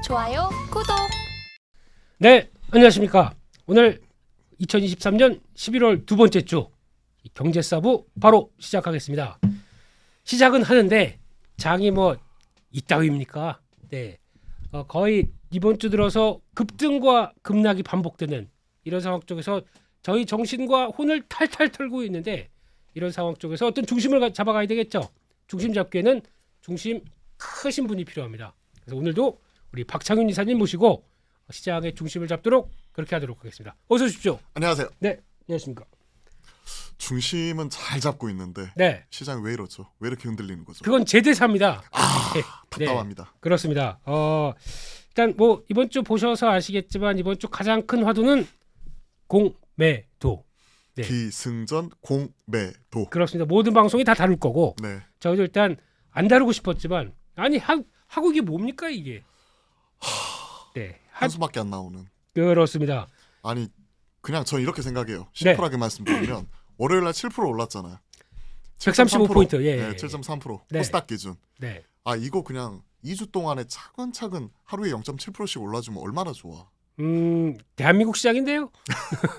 좋아요, 구독. 네, 안녕하십니까. 오늘 2023년 11월 두 번째 주 경제사부 바로 시작하겠습니다. 시작은 하는데 장이 뭐 이따위입니까? 네, 거의 이번 주 들어서 급등과 급락이 반복되는 이런 상황 쪽에서 저희 정신과 혼을 탈탈 털고 있는데, 이런 상황 쪽에서 어떤 중심을 잡아가야 되겠죠. 중심 잡기에는 중심 크신 분이 필요합니다. 그래서 오늘도 우리 박창윤 이사님 모시고 시장의 중심을 잡도록 그렇게 하도록 하겠습니다. 어서 오십시오. 안녕하세요. 네, 안녕하십니까. 중심은 잘 잡고 있는데 네, 시장이 왜 이렇죠? 왜 이렇게 흔들리는 거죠? 그건 제 대사입니다. 네, 답답합니다. 그렇습니다. 일단 뭐 이번 주 보셔서 아시겠지만 이번 주 가장 큰 화두는 공매도. 네. 기승전 공매도. 그렇습니다. 모든 방송이 다 다룰 거고, 네. 저희도 일단 안 다루고 싶었지만 아니 하고 이게 뭡니까 이게? 네, 한숨밖에 안 나오는. 그렇습니다. 아니 그냥 전 이렇게 생각해요. 네. 심플하게 말씀드리면 월요일 날 7% 올랐잖아요. 135포인트. 예, 네, 예. 7.3%. 네. 코스닥 기준. 네. 아 이거 그냥 2주 동안에 차근차근 하루에 0.7%씩 올라주면 얼마나 좋아. 대한민국 시장인데요.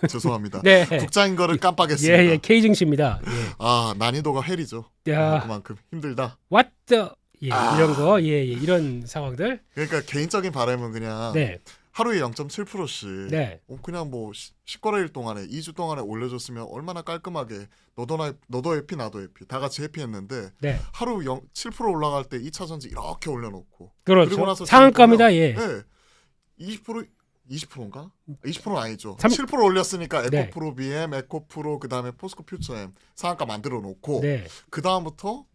죄송합니다. 네. 국장인 거를 깜빡했습니다. 예, K 증시입니다. 예. 아 난이도가 헬이죠. 야. 그만큼 힘들다. What the 이런 거, 이런 상황들. 그러니까 개인적인 바람은 그냥 네. 하루에 0.7%씩 네. 그냥 뭐 10거래일 동안에 2주 동안에 올려줬으면 얼마나 깔끔하게 너도 해피 나도 해피 다 같이 해피했는데, 네. 하루 7% 올라갈 때 2차전지 이렇게 올려놓고 그렇죠. 그리고 나서 상한가입니다. 예. 네, 20%인가? 20%는 아니죠. 3... 7% 올렸으니까 네. 에코프로 BM, 에코프로 그다음에 포스코 퓨처엠 상한가 만들어 놓고 네. 그 다음부터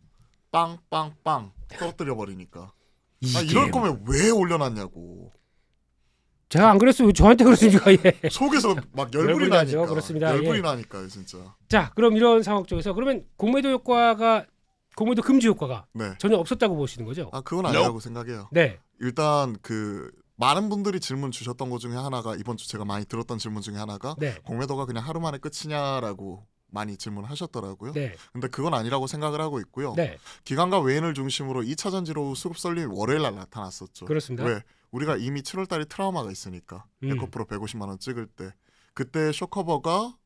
빵빵빵 떨어뜨려 버리니까 이게... 이럴 거면 왜 올려놨냐고. 제가 안 그랬어요. 왜 저한테 그러십니까? 예. 속에서 막 열불이 열불이 나죠. 나니까. 그렇습니다. 열불이 예. 나니까요, 진짜. 자, 그럼 이런 상황 쪽에서 그러면 공매도 금지 효과가 네. 전혀 없었다고 보시는 거죠? 아 그건 아니라고 생각해요. 네. 일단 그 많은 분들이 질문 주셨던 것 중에 하나가, 이번 주 제가 많이 들었던 질문 중에 하나가 네. 공매도가 그냥 하루 만에 끝이냐라고 많이 질문하셨더라고요. 네. 근데 그건 아니라고 생각을 하고 있고요. 네. 기관과 외인을 중심으로 2차 전지로 수급 썰림이 월요일 날 나타났었죠. 그렇습니다. 왜? 우리가 이미 7월 달에 트라우마가 있으니까. 에코프로 150만 원 찍을 때 그때 쇼커버가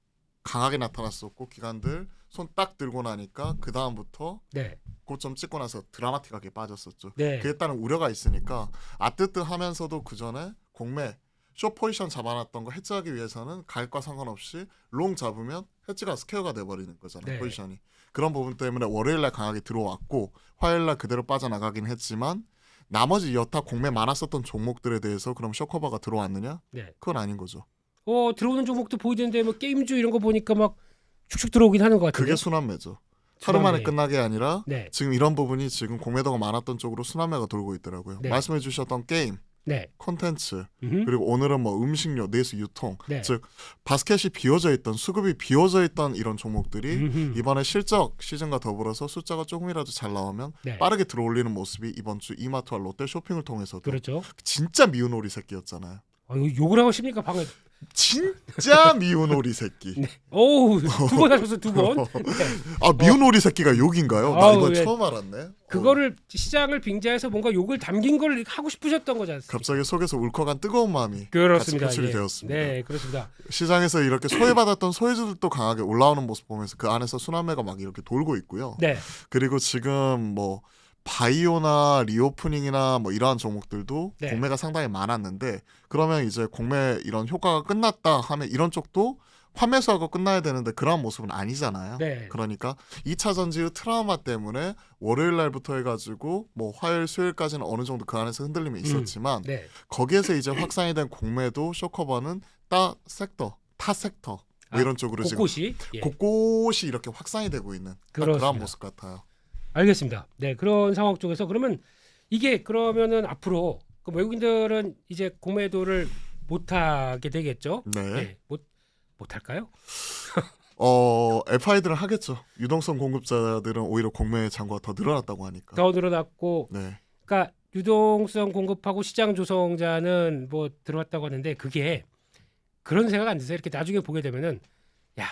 강하게 나타났었고, 기관들 손 딱 들고 나니까 그 다음부터 네. 고점 찍고 나서 드라마틱하게 빠졌었죠. 네. 그에 따른 우려가 있으니까 아뜨뜨하면서도 그 전에 공매 숏 포지션 잡아놨던 거 해지하기 위해서는 가격과 상관없이 롱 잡으면 해지가 스퀘어가 돼버리는 거잖아요. 네. 포지션이. 그런 부분 때문에 월요일날 강하게 들어왔고 화요일날 그대로 빠져나가긴 했지만, 나머지 여타 공매 많았었던 종목들에 대해서 그럼 쇼커버가 들어왔느냐? 네. 그건 아닌 거죠. 들어오는 종목도 보이던데 뭐 게임주 이런 거 보니까 막 축축 들어오긴 하는 것 같은데. 그게 순환매죠. 하루 만에 끝나게 아니라 네. 지금 이런 부분이 지금 공매도가 많았던 쪽으로 순환매가 돌고 있더라고요. 네. 말씀해 주셨던 게임, 네. 콘텐츠, 음흠. 그리고 오늘은 뭐 음식료, 내수, 유통, 네. 즉 바스켓이 비워져 있던, 수급이 비워져 있던 이런 종목들이 이번에 실적 시즌과 더불어서 숫자가 조금이라도 잘 나오면 네. 빠르게 들어올리는 모습이 이번 주 이마트와 롯데 쇼핑을 통해서도 그렇죠. 진짜 미운 오리 새끼였잖아요. 욕을 하고 싶니까 방금? 진짜 미운 오리 새끼. 네. 오우, 두 번 하셨어, 두 번. 네. 아 미운 오리 새끼가 욕인가요? 나 이거 예. 처음 알았네. 그거를 시장을 빙자해서 뭔가 욕을 담긴 걸 하고 싶으셨던 거지 않습니까? 갑자기 속에서 울컥한 뜨거운 마음이 그렇습니다. 같이 표출이 예. 되었습니다. 네, 그렇습니다. 시장에서 이렇게 소외받았던 소외주들도 강하게 올라오는 모습 보면서 그 안에서 순환매가 막 이렇게 돌고 있고요. 네. 그리고 지금 뭐 바이오나 리오프닝이나 뭐 이러한 종목들도 네. 공매가 상당히 많았는데, 그러면 이제 공매 이런 효과가 끝났다 하면 이런 쪽도 환매수하고 끝나야 되는데 그런 모습은 아니잖아요. 네. 그러니까 2차 전지의 트라우마 때문에 월요일 날부터 해가지고 뭐 화요일 수요일까지는 어느 정도 그 안에서 흔들림이 있었지만 네. 거기에서 이제 확산이 된 공매도 쇼커버는 타 섹터 뭐 이런 쪽으로 곳곳이 예. 곳곳이 이렇게 확산이 되고 있는 그런 모습 같아요. 알겠습니다. 네, 그런 상황 쪽에서 그러면 이게 그러면은 앞으로 그 외국인들은 이제 공매도를 못 하게 되겠죠? 네. 네, 못 할까요? FI들은 하겠죠. 유동성 공급자들은 오히려 공매 잔고가 더 늘어났다고 하니까. 더 늘어났고, 네. 그러니까 유동성 공급하고 시장 조성자는 뭐 들어왔다고 하는데 그게 그런 생각 안 드세요? 이렇게 나중에 보게 되면은 야,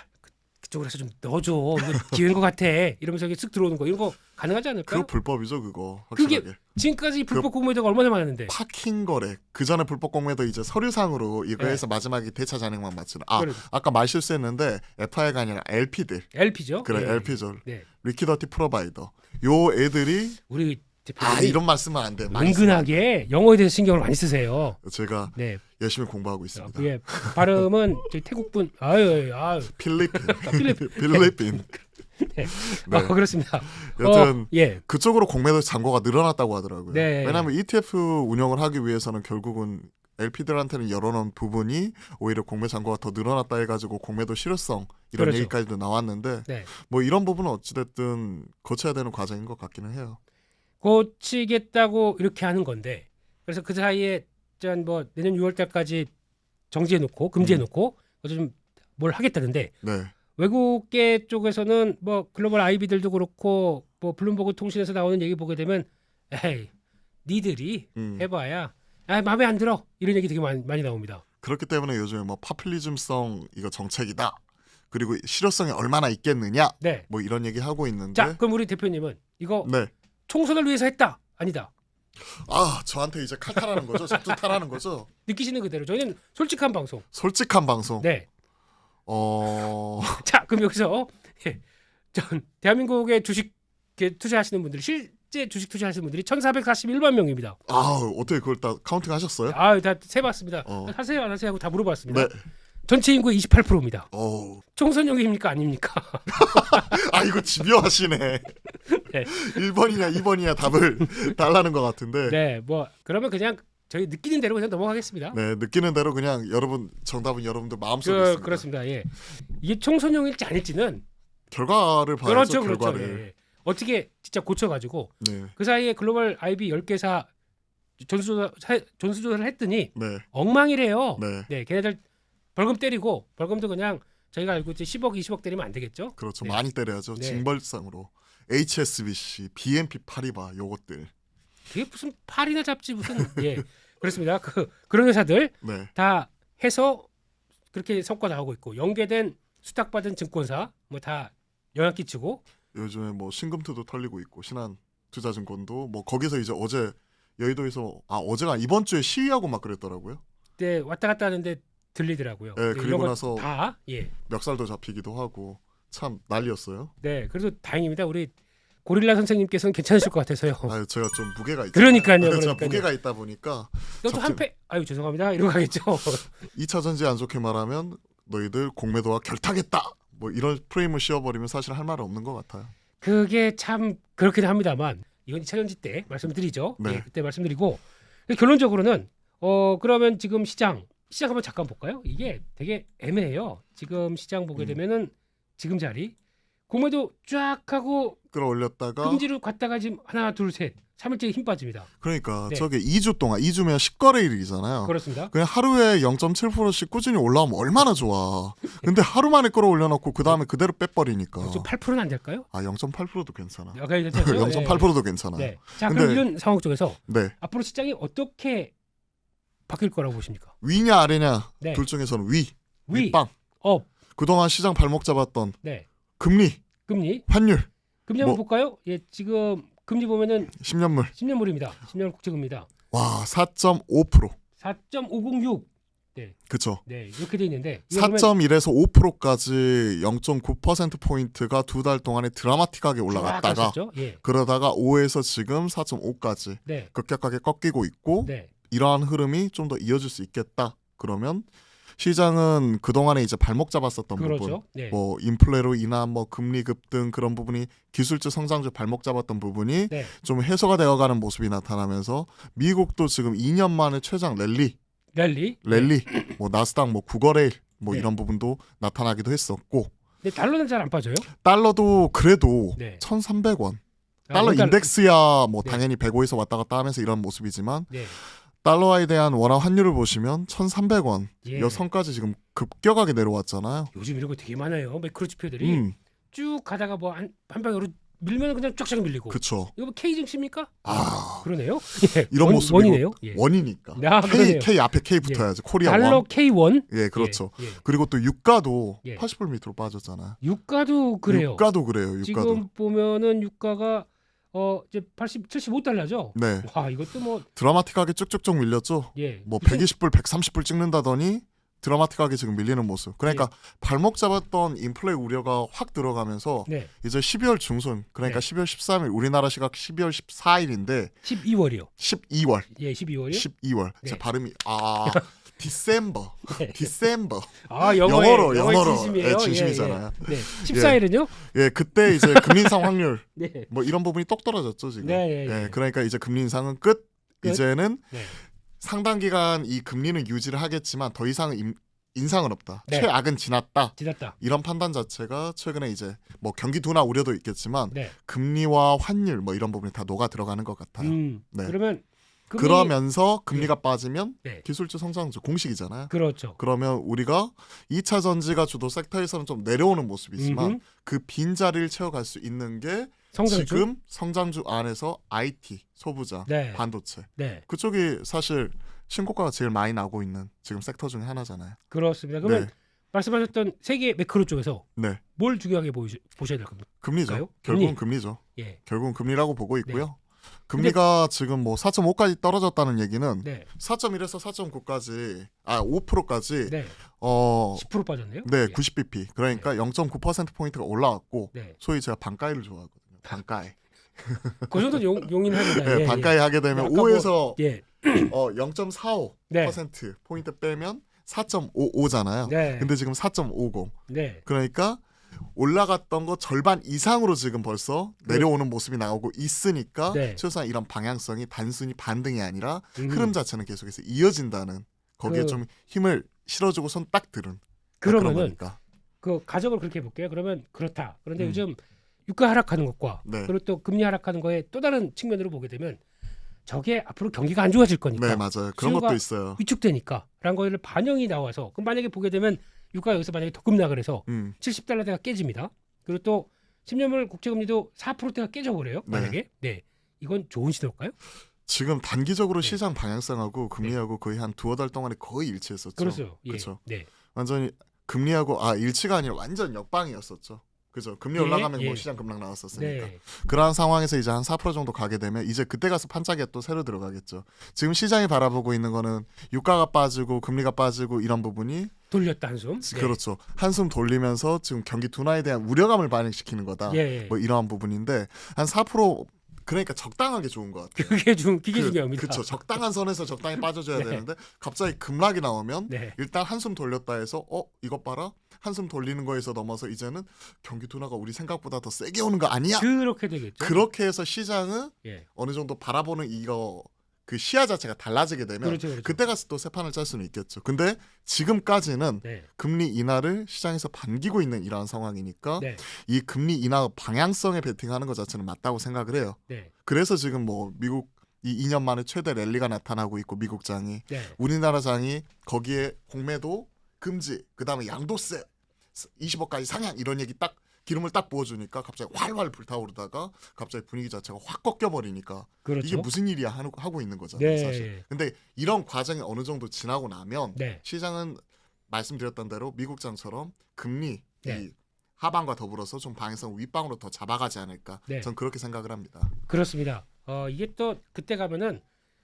그쪽으로 해서 좀 넣어줘. 이거 기회인 것 같아. 이러면서 이렇게 쓱 들어오는 거 이런 거 가능하지 않을까요? 그거 불법이죠 그거 그게 확실하게. 지금까지 불법 공매도가 얼마나 많았는데. 파킹 거래. 그 전에 불법 공매도 이제 서류상으로 이거에서 마지막에 대차 잔액만 맞추는. 그래도. 아까 말 실수했는데 FI가 아니라 LP들. LP죠. 그래 네. LP죠. 네. 리퀴더티 프로바이더. 요 애들이 우리 대표님이 이런 말씀은 안 돼. 많이 은근하게 영어에 대해서 신경을 많이 쓰세요. 쓰면. 제가 네. 열심히 공부하고 있습니다. 그게 발음은 저희 태국분 아유. 필리핀. 필리핀. 필리핀. 네. 네. 그렇습니다. 여튼 예. 그쪽으로 공매도 잔고가 늘어났다고 하더라고요. 네. 왜냐하면 ETF 운영을 하기 위해서는 결국은 LP들한테는 열어놓은 부분이 오히려 공매 잔고가 더 늘어났다 해가지고 공매도 실효성 이런 그렇죠. 얘기까지도 나왔는데 네. 뭐 이런 부분은 어찌됐든 거쳐야 되는 과정인 것 같기는 해요. 고치겠다고 이렇게 하는 건데 그래서 그 사이에 뭐 내년 6월 달까지 정지해 놓고 금지해 놓고 좀 뭘 하겠다는데 네. 외국계 쪽에서는 뭐 글로벌 IB들도 그렇고 뭐 블룸버그 통신에서 나오는 얘기 보게 되면 에이 니들이 해봐야 마음에 안 들어 이런 얘기 되게 많이 나옵니다. 그렇기 때문에 요즘에 뭐 파퓰리즘성 이거 정책이다. 그리고 실효성이 얼마나 있겠느냐. 네. 뭐 이런 얘기 하고 있는데. 자 그럼 우리 대표님은 이거 네. 총선을 위해서 했다 아니다. 저한테 이제 칼탈하는 거죠. 적두탈하는 거죠. 느끼시는 그대로 저희는 솔직한 방송. 솔직한 방송. 네. 자 그럼 여기서 전 대한민국의 주식 투자하시는 분들이 실제 주식 투자하시는 분들이 1,441만 명입니다. 어떻게 그걸 다 카운팅 하셨어요? 다 세봤습니다. 하세요 안 하세요 하고 다 물어봤습니다. 네. 전체 인구의 28%입니다. 총선용입니까 아닙니까? 이거 집요하시네. 네. 1번이냐 2번이냐 답을 달라는 것 같은데. 네, 뭐 그러면 그냥 저희 느끼는 대로 그냥 넘어가겠습니다. 네, 느끼는 대로 그냥 여러분 정답은 여러분들 마음속에 있습니다. 그렇습니다. 예, 이게 총선용일지 아닐지는 결과를 봐야죠. 그렇죠. 결과를. 예. 어떻게 진짜 고쳐가지고 네. 그 사이에 글로벌 IB 10개사 전수조사를 했더니 네. 엉망이래요. 네. 네, 걔네들 벌금 때리고 벌금도 그냥 저희가 알고 있지 10억, 20억 때리면 안 되겠죠? 그렇죠. 네. 많이 때려야죠. 네. 징벌상으로. HSBC, BNP 파리바 요것들. 그게 무슨 팔이나 잡지 무슨 예 그렇습니다. 그런 회사들 네. 다 해서 그렇게 성과 나오고 있고 연계된 수탁받은 증권사 뭐 다 영향 끼치고 요즘에 뭐 신금투도 털리고 있고 신한투자증권도 뭐 거기서 이제 어제 여의도에서 어제가 이번 주에 시위하고 막 그랬더라고요. 네, 왔다 갔다 하는데 들리더라고요. 네, 그리고 이런 거 나서 다 예. 멱살도 잡히기도 하고 참 난리였어요. 네, 그래도 다행입니다. 우리 고릴라 선생님께서는 괜찮으실 것 같아서요. 제가 좀 무게가 있죠. 그러니까요. 제가 무게가 있다 보니까 너도 한패. 죄송합니다. 이러고 가겠죠. 2차 전지 안 좋게 말하면 너희들 공매도와 결탁했다. 뭐 이런 프레임을 씌워버리면 사실 할 말은 없는 것 같아요. 그게 참 그렇긴 합니다만 이건 2차 전지 때 말씀드리죠. 네. 예, 그때 말씀드리고 결론적으로는 그러면 지금 시장 한번 잠깐 볼까요? 이게 되게 애매해요. 지금 시장 보게 되면은 지금 자리 공매도 쫙 하고 끌어올렸다가 금지로 갔다가 지금 하나 둘 셋 3일째 힘 빠집니다. 그러니까 네. 저게 2주 동안 2주면 10거래일이잖아요. 그렇습니다. 그냥 하루에 0.7%씩 꾸준히 올라오면 얼마나 좋아. 근데 하루 만에 끌어올려놓고 그 다음에 그대로 빼버리니까. 좀 8%는 안 될까요? 0.8%도 괜찮아. 0.8%도 괜찮아. 네. 자, 그럼 이런 상황 쪽에서 네. 앞으로 시장이 어떻게 바뀔 거라고 보십니까? 위냐 아래냐 네. 둘 중에서는 위. 위, 윗방. 업, 그동안 시장 발목 잡았던 네. 금리, 금리 환율, 금리 한번 볼까요? 예, 지금 금리 보면은 10년물. 10년물입니다. 10년 국채금리입니다. 와, 4.5%. 4.506. 네. 그쵸. 네, 이렇게 돼 있는데 4.1에서 5%까지 0.9% 포인트가 두 달 동안에 드라마틱하게 올라갔다가 예. 그러다가 5에서 지금 4.5까지 네. 급격하게 꺾이고 있고 네. 이러한 흐름이 좀 더 이어질 수 있겠다. 그러면 시장은 그동안에 이제 발목 잡았었던 부분, 그렇죠. 네. 뭐 인플레로 인한 뭐 금리 급등 그런 부분이 기술주 성장주 발목 잡았던 부분이 네. 좀 해소가 되어가는 모습이 나타나면서 미국도 지금 2년 만에 최장 랠리, 뭐 나스닥 뭐 9거래일 뭐 네. 이런 부분도 나타나기도 했었고 네, 달러는 잘 안 빠져요. 달러도 그래도 네. 1,300원. 달러 그러니까- 인덱스야 뭐 네. 당연히 105에서 왔다 갔다 하면서 이런 모습이지만 네. 달러에 대한 원화 환율을 보시면 1,300원 예. 여선까지 지금 급격하게 내려왔잖아요. 요즘 이런 거 되게 많아요. 매크로 지표들이 쭉 가다가 뭐 한 방으로 밀면 그냥 쫙쫙 밀리고. 그쵸. 이거 뭐 K 증시입니까? 아 그러네요. 예. 이런 모습이고 원이네요. 예. 원이니까. 아, 그러네요. K 앞에 K 붙어야지. 코리아 달러 원. K1. 예, 그렇죠. 예. 예. 그리고 또 유가도 예. 80불 밑으로 빠졌잖아요. 유가도 그래요. 유가도 그래요. 유가도. 지금 보면은 유가가 이제 75달러죠. 네. 와, 이것도 뭐 드라마틱하게 쭉쭉쭉 밀렸죠. 예. 뭐 무슨- 120불, 130불 찍는다더니 드라마틱하게 지금 밀리는 모습. 그러니까 발목 잡았던 인플레 우려가 확 들어가면서 네. 이제 12월 중순, 그러니까 네. 12월 13일 우리나라 시각 12월 14일인데 12월이요. 12월. 예, 12월이요. 12월. 네. 제 발음이 디셈버. 네. 디셈버. 아, 영어로 진심이에요. 예, 진심이잖아요. 예, 예. 네. 14일은요? 예, 그때 이제 금리 인상 확률 네. 뭐 이런 부분이 똑 떨어졌죠, 지금. 네, 예, 예. 그러니까 이제 금리 인상은 끝. 끝. 이제는 네. 상당 기간 이 금리는 유지를 하겠지만 더 이상은 인상은 없다. 네. 최악은 지났다. 지났다. 이런 판단 자체가 최근에 이제 뭐 경기 둔화 우려도 있겠지만 네. 금리와 환율 뭐 이런 부분이 다 녹아 들어가는 것 같아요. 네. 그러면 그러면서 금리가 빠지면 네. 기술주 성장주 공식이잖아요. 그렇죠. 그러면 우리가 2차 전지가 주도 섹터에서는 좀 내려오는 모습이지만 음흠. 그 빈자리를 채워갈 수 있는 게 성장주. 지금 성장주 안에서 IT, 소부장, 네. 반도체 네. 그쪽이 사실 신고가가 제일 많이 나고 있는 지금 섹터 중에 하나잖아요. 그렇습니다. 그러면 네. 말씀하셨던 세계 매크로 쪽에서 네. 뭘 중요하게 보셔야 될 겁니까? 금리죠. 금리. 결국은 금리죠. 예. 결국은 금리라고 보고 있고요. 금리가 지금 뭐 4.5까지 떨어졌다는 얘기는 네. 4.1에서 4.9까지 5%까지 네. 10% 빠졌네요. 네, 예. 90bp. 그러니까 0.9% 포인트가 올라왔고 네. 소위 제가 반가이를 좋아하거든요. 반가이. 그 정도 용인합니다. 네, 예, 반가이 하게 되면 아까 뭐- 5에서 예. 0.45% 네. 포인트 빼면 4.55잖아요. 네. 근데 지금 4.50. 네. 그러니까 올라갔던 거 절반 이상으로 지금 벌써 내려오는 모습이 나오고 있으니까 네. 최소한 이런 방향성이 단순히 반등이 아니라 음. 흐름 자체는 계속해서 이어진다는 거기에 그- 좀 힘을 실어주고 손 딱 들은 그런 그러면은 거니까. 그 가정을 그렇게 해볼게요. 그러면 그렇다. 그런데 음. 요즘 유가 하락하는 것과 네. 그리고 또 금리 하락하는 거에 또 다른 측면으로 보게 되면 저게 앞으로 경기가 안 좋아질 거니까 네, 맞아요. 그런 수요가 것도 있어요. 위축되니까라는 거를 반영이 나와서 그럼 만약에 보게 되면 유가가 여기서 만약에 더 급락을 해서 70달러대가 깨집니다. 그리고 또 10년물 국채금리도 4%대가 깨져버려요. 네. 만약에. 네. 이건 좋은 신호일까요? 지금 단기적으로 네. 시장 방향성하고 금리하고 거의 한 두어 달 동안에 거의 일치했었죠. 그렇죠. 예. 그렇죠. 네. 완전히 금리하고 일치가 아니라 완전 역방이었었죠. 그죠. 금리 예, 올라가면 뭐 예. 시장 급락 나왔었으니까. 네. 그러한 상황에서 이제 한 4% 정도 가게 되면 이제 그때 가서 판짜기가 또 새로 들어가겠죠. 지금 시장이 바라보고 있는 거는 유가가 빠지고 금리가 빠지고 이런 부분이 돌렸다 한숨. 네. 그렇죠. 한숨 돌리면서 지금 경기 둔화에 대한 우려감을 반영시키는 거다. 예. 예. 뭐 이러한 부분인데 한 4% 그러니까 적당하게 좋은 것 같아요. 그게 중요합니다. 그렇죠. 적당한 선에서 적당히 빠져줘야 네. 되는데 갑자기 급락이 나오면 네. 일단 한숨 돌렸다 해서 이것 봐라. 한숨 돌리는 거에서 넘어서 이제는 경기 둔화가 우리 생각보다 더 세게 오는 거 아니야? 그렇게 되겠죠. 그렇게 해서 시장은 예. 어느 정도 바라보는 그 시야 자체가 달라지게 되면 그렇죠. 그렇죠. 그때 가서 또 새 판을 짤 수는 있겠죠. 근데 지금까지는 네. 금리 인하를 시장에서 반기고 있는 이러한 상황이니까 네. 이 금리 인하 방향성에 베팅하는 것 자체는 맞다고 생각을 해요. 네. 그래서 지금 뭐 미국 이 2년 만에 최대 랠리가 나타나고 있고 미국 장이 네. 우리나라 장이 거기에 공매도 금지 그다음에 양도세 20억까지 상향 이런 얘기 딱 기름을 딱 부어주니까 갑자기 활활 불타오르다가 갑자기 분위기 자체가 확 꺾여버리니까 그렇죠. 이게 무슨 일이야 하고 있는 거잖아요. 네. 사실. 근데 이런 과정이 어느 정도 지나고 나면 네. 시장은 말씀드렸던 대로 미국장처럼 금리 네. 이 하방과 더불어서 좀 방향성 윗방으로 더 잡아가지 않을까. 네. 전 그렇게 생각을 합니다. 그렇습니다. 이게 또 그때 가면은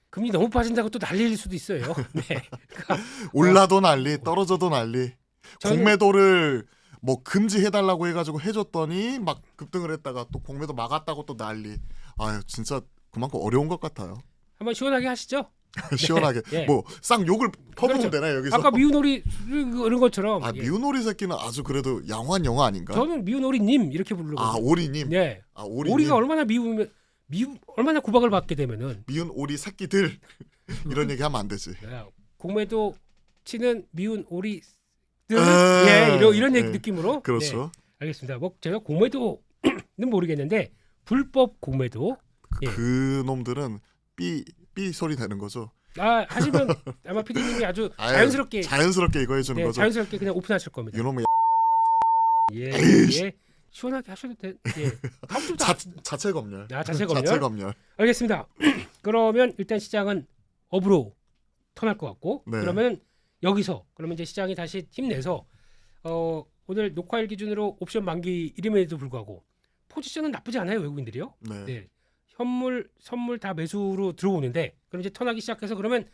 금리 너무 빠진다고 또 난리일 수도 있어요. 네. 그러니까 올라도 난리, 떨어져도 난리. 저는- 공매도를 뭐 금지해달라고 해가지고 해줬더니 막 급등을 했다가 또 공매도 막았다고 또 난리. 아유 진짜 그만큼 어려운 것 같아요. 한번 시원하게 하시죠. 시원하게 네. 뭐 싹 욕을 퍼부으면 그렇죠. 되나요 여기서? 아까 미운오리 이런 것처럼. 예. 미운오리 새끼는 아주 그래도 양호한 영화 아닌가? 저는 미운오리님 이렇게 부르고. 오리님. 네. 오리님. 오리가 얼마나 얼마나 구박을 받게 되면은 미운 오리 새끼들 이런 얘기 하면 안 되지. 공매도 치는 미운 오리들 아, 예 이런 얘기 네. 느낌으로. 그렇죠. 네, 알겠습니다. 뭐 제가 공매도는 모르겠는데 불법 공매도 예. 그 놈들은 삐 소리 되는 거죠. 하시면 아마 PD님이 아주 아유, 자연스럽게 이거 해주는 네, 거죠. 자연스럽게 그냥 오픈하실 겁니다. 이놈의 예, 에이씨. 예. 시원하게 하셔도 돼. 예. 다음 주도 자체 검열. 자체 검열. 자체 검열. 알겠습니다. 그러면 일단 시장은 업으로 턴할 것 같고 네. 그러면 여기서 그러면 이제 시장이 다시 힘내서 오늘 녹화일 기준으로 옵션 만기 이름에도 불구하고 포지션은 나쁘지 않아요 외국인들이요. 네. 네. 현물 선물 다 매수로 들어오는데 그럼 이제 턴하기 시작해서 그러면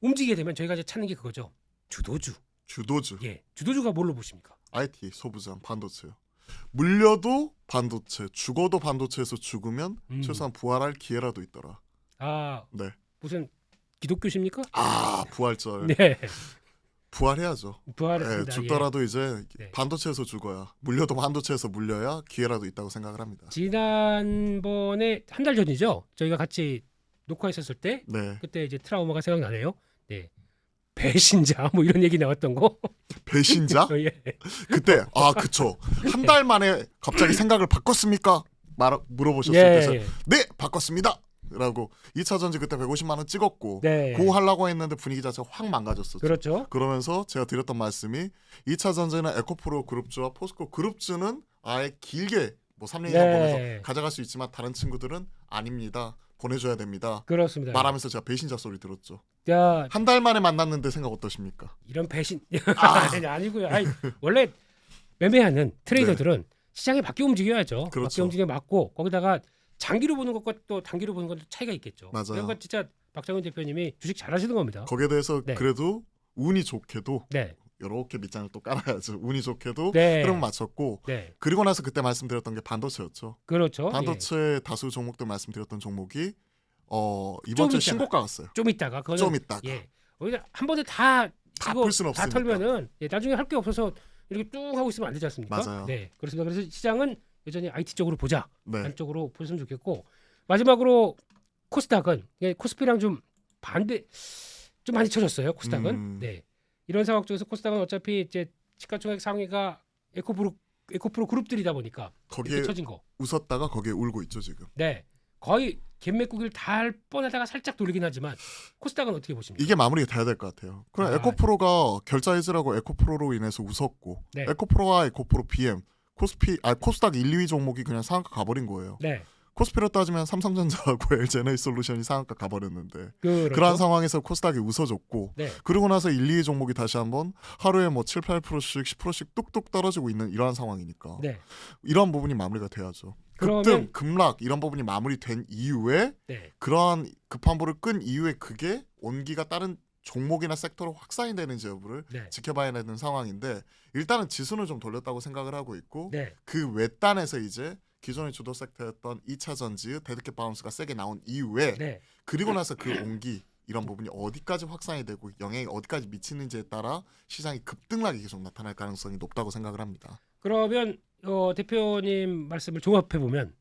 움직이게 되면 저희가 이제 찾는 게 그거죠. 주도주. 주도주. 예. 주도주가 뭘로 보십니까? IT, 소부장, 반도체요. 물려도 반도체, 죽어도 반도체에서 죽으면 최소한 부활할 기회라도 있더라. 아 네. 무슨 기독교십니까? 아 부활절. 네. 부활해야죠. 부활했습니다. 네, 죽더라도 이제 네. 반도체에서 죽어야 물려도 반도체에서 물려야 기회라도 있다고 생각을 합니다. 지난번에 한 달 전이죠. 저희가 같이 녹화했었을 때 네. 그때 이제 트라우마가 생각나네요. 네. 배신자 뭐 이런 얘기 나왔던 거. 배신자? 예. 그때 그쵸. 한 달 만에 갑자기 생각을 바꿨습니까? 물어보셨을 예, 때 예. 네 바꿨습니다. 라고 2차 전지 그때 150만 원 찍었고 네. 고 하려고 했는데 분위기 자체가 확 망가졌었죠. 그렇죠. 그러면서 제가 드렸던 말씀이 2차 전지는 에코프로 그룹주와 포스코 그룹주는 아예 길게 뭐 3년 이상 네. 보내서 가져갈 수 있지만 다른 친구들은 아닙니다. 보내줘야 됩니다. 그렇습니다. 말하면서 제가 배신자 소리 들었죠. 자, 한 달 만에 만났는데 생각 어떠십니까? 이런 배신 아니, 아니고요. 아니, 원래 매매하는 트레이더들은 시장에 맞게 움직여야죠. 그렇죠. 맞게 움직여 맞고 거기다가 장기로 보는 것과 또 단기로 보는 것도 차이가 있겠죠. 맞아요. 그런 건 진짜 박장훈 대표님이 주식 잘하시는 겁니다. 거기에 대해서 네. 그래도 운이 좋게도 네. 이렇게 밑장을 또 깔아야죠. 운이 좋게도 네. 흐름 맞췄고 네. 그리고 나서 그때 말씀드렸던 게 반도체였죠. 그렇죠. 반도체 다수 종목들 말씀드렸던 종목이 이번 좀 주에 있다가. 신고가 왔어요. 좀 있다가 그거는 좀 있다가 예. 오히려 한 번에 다 다 이거 풀 수는 다 없으니까. 털면은 나중에 할 게 없어서 이렇게 쭉 하고 있으면 안 되지 않습니까? 맞아요. 네. 그렇습니다. 그래서 시장은 여전히 IT 쪽으로 보자. 네. 안쪽으로 보셨으면 좋겠고 마지막으로 코스닥은 코스피랑 좀 반대 좀 많이 쳐졌어요. 코스닥은. 네. 이런 상황 쪽에서 코스닥은 어차피 이제 시가총액 상위가 에코프로 그룹들이다 보니까 거기에 이렇게 쳐진 거. 웃었다가 거기에 울고 있죠 지금. 네. 거의 갯맥국기를 다 할 뻔하다가 살짝 돌리긴 하지만 코스닥은 어떻게 보십니까? 이게 마무리가 돼야 될 것 같아요. 그럼 아. 에코프로가 결자 해지라고 에코프로로 인해서 웃었고 네. 에코프로와 에코프로 BM 코스닥 1, 2위 종목이 그냥 상한가 가버린 거예요. 네. 코스피로 따지면 삼성전자하고 LG에너지솔루션이 상한가 가버렸는데 그렇죠. 그러한 상황에서 코스닥이 웃어줬고 네. 그러고 나서 1, 2위 종목이 다시 한번 하루에 뭐 7, 8%씩 10%씩 뚝뚝 떨어지고 있는 이러한 상황이니까 네. 이러한 부분이 마무리가 돼야죠. 그러면- 급등, 급락 이런 부분이 마무리된 이후에 네. 그러한 급한 불을 끈 이후에 그게 온기가 다른 종목이나 섹터로 확산이 되는지 여부를 네. 지켜봐야 되는 상황인데 일단은 지수는 좀 돌렸다고 생각을 하고 있고 네. 그 외단에서 이제 기존의 주도 섹터였던 2차 전지의 데드캣 바운스가 세게 나온 이후에 네. 그리고 나서 그 온기 이런 부분이 어디까지 확산이 되고 영향이 어디까지 미치는지에 따라 시장이 급등락이 계속 나타날 가능성이 높다고 생각을 합니다. 그러면 대표님 말씀을 종합해 보면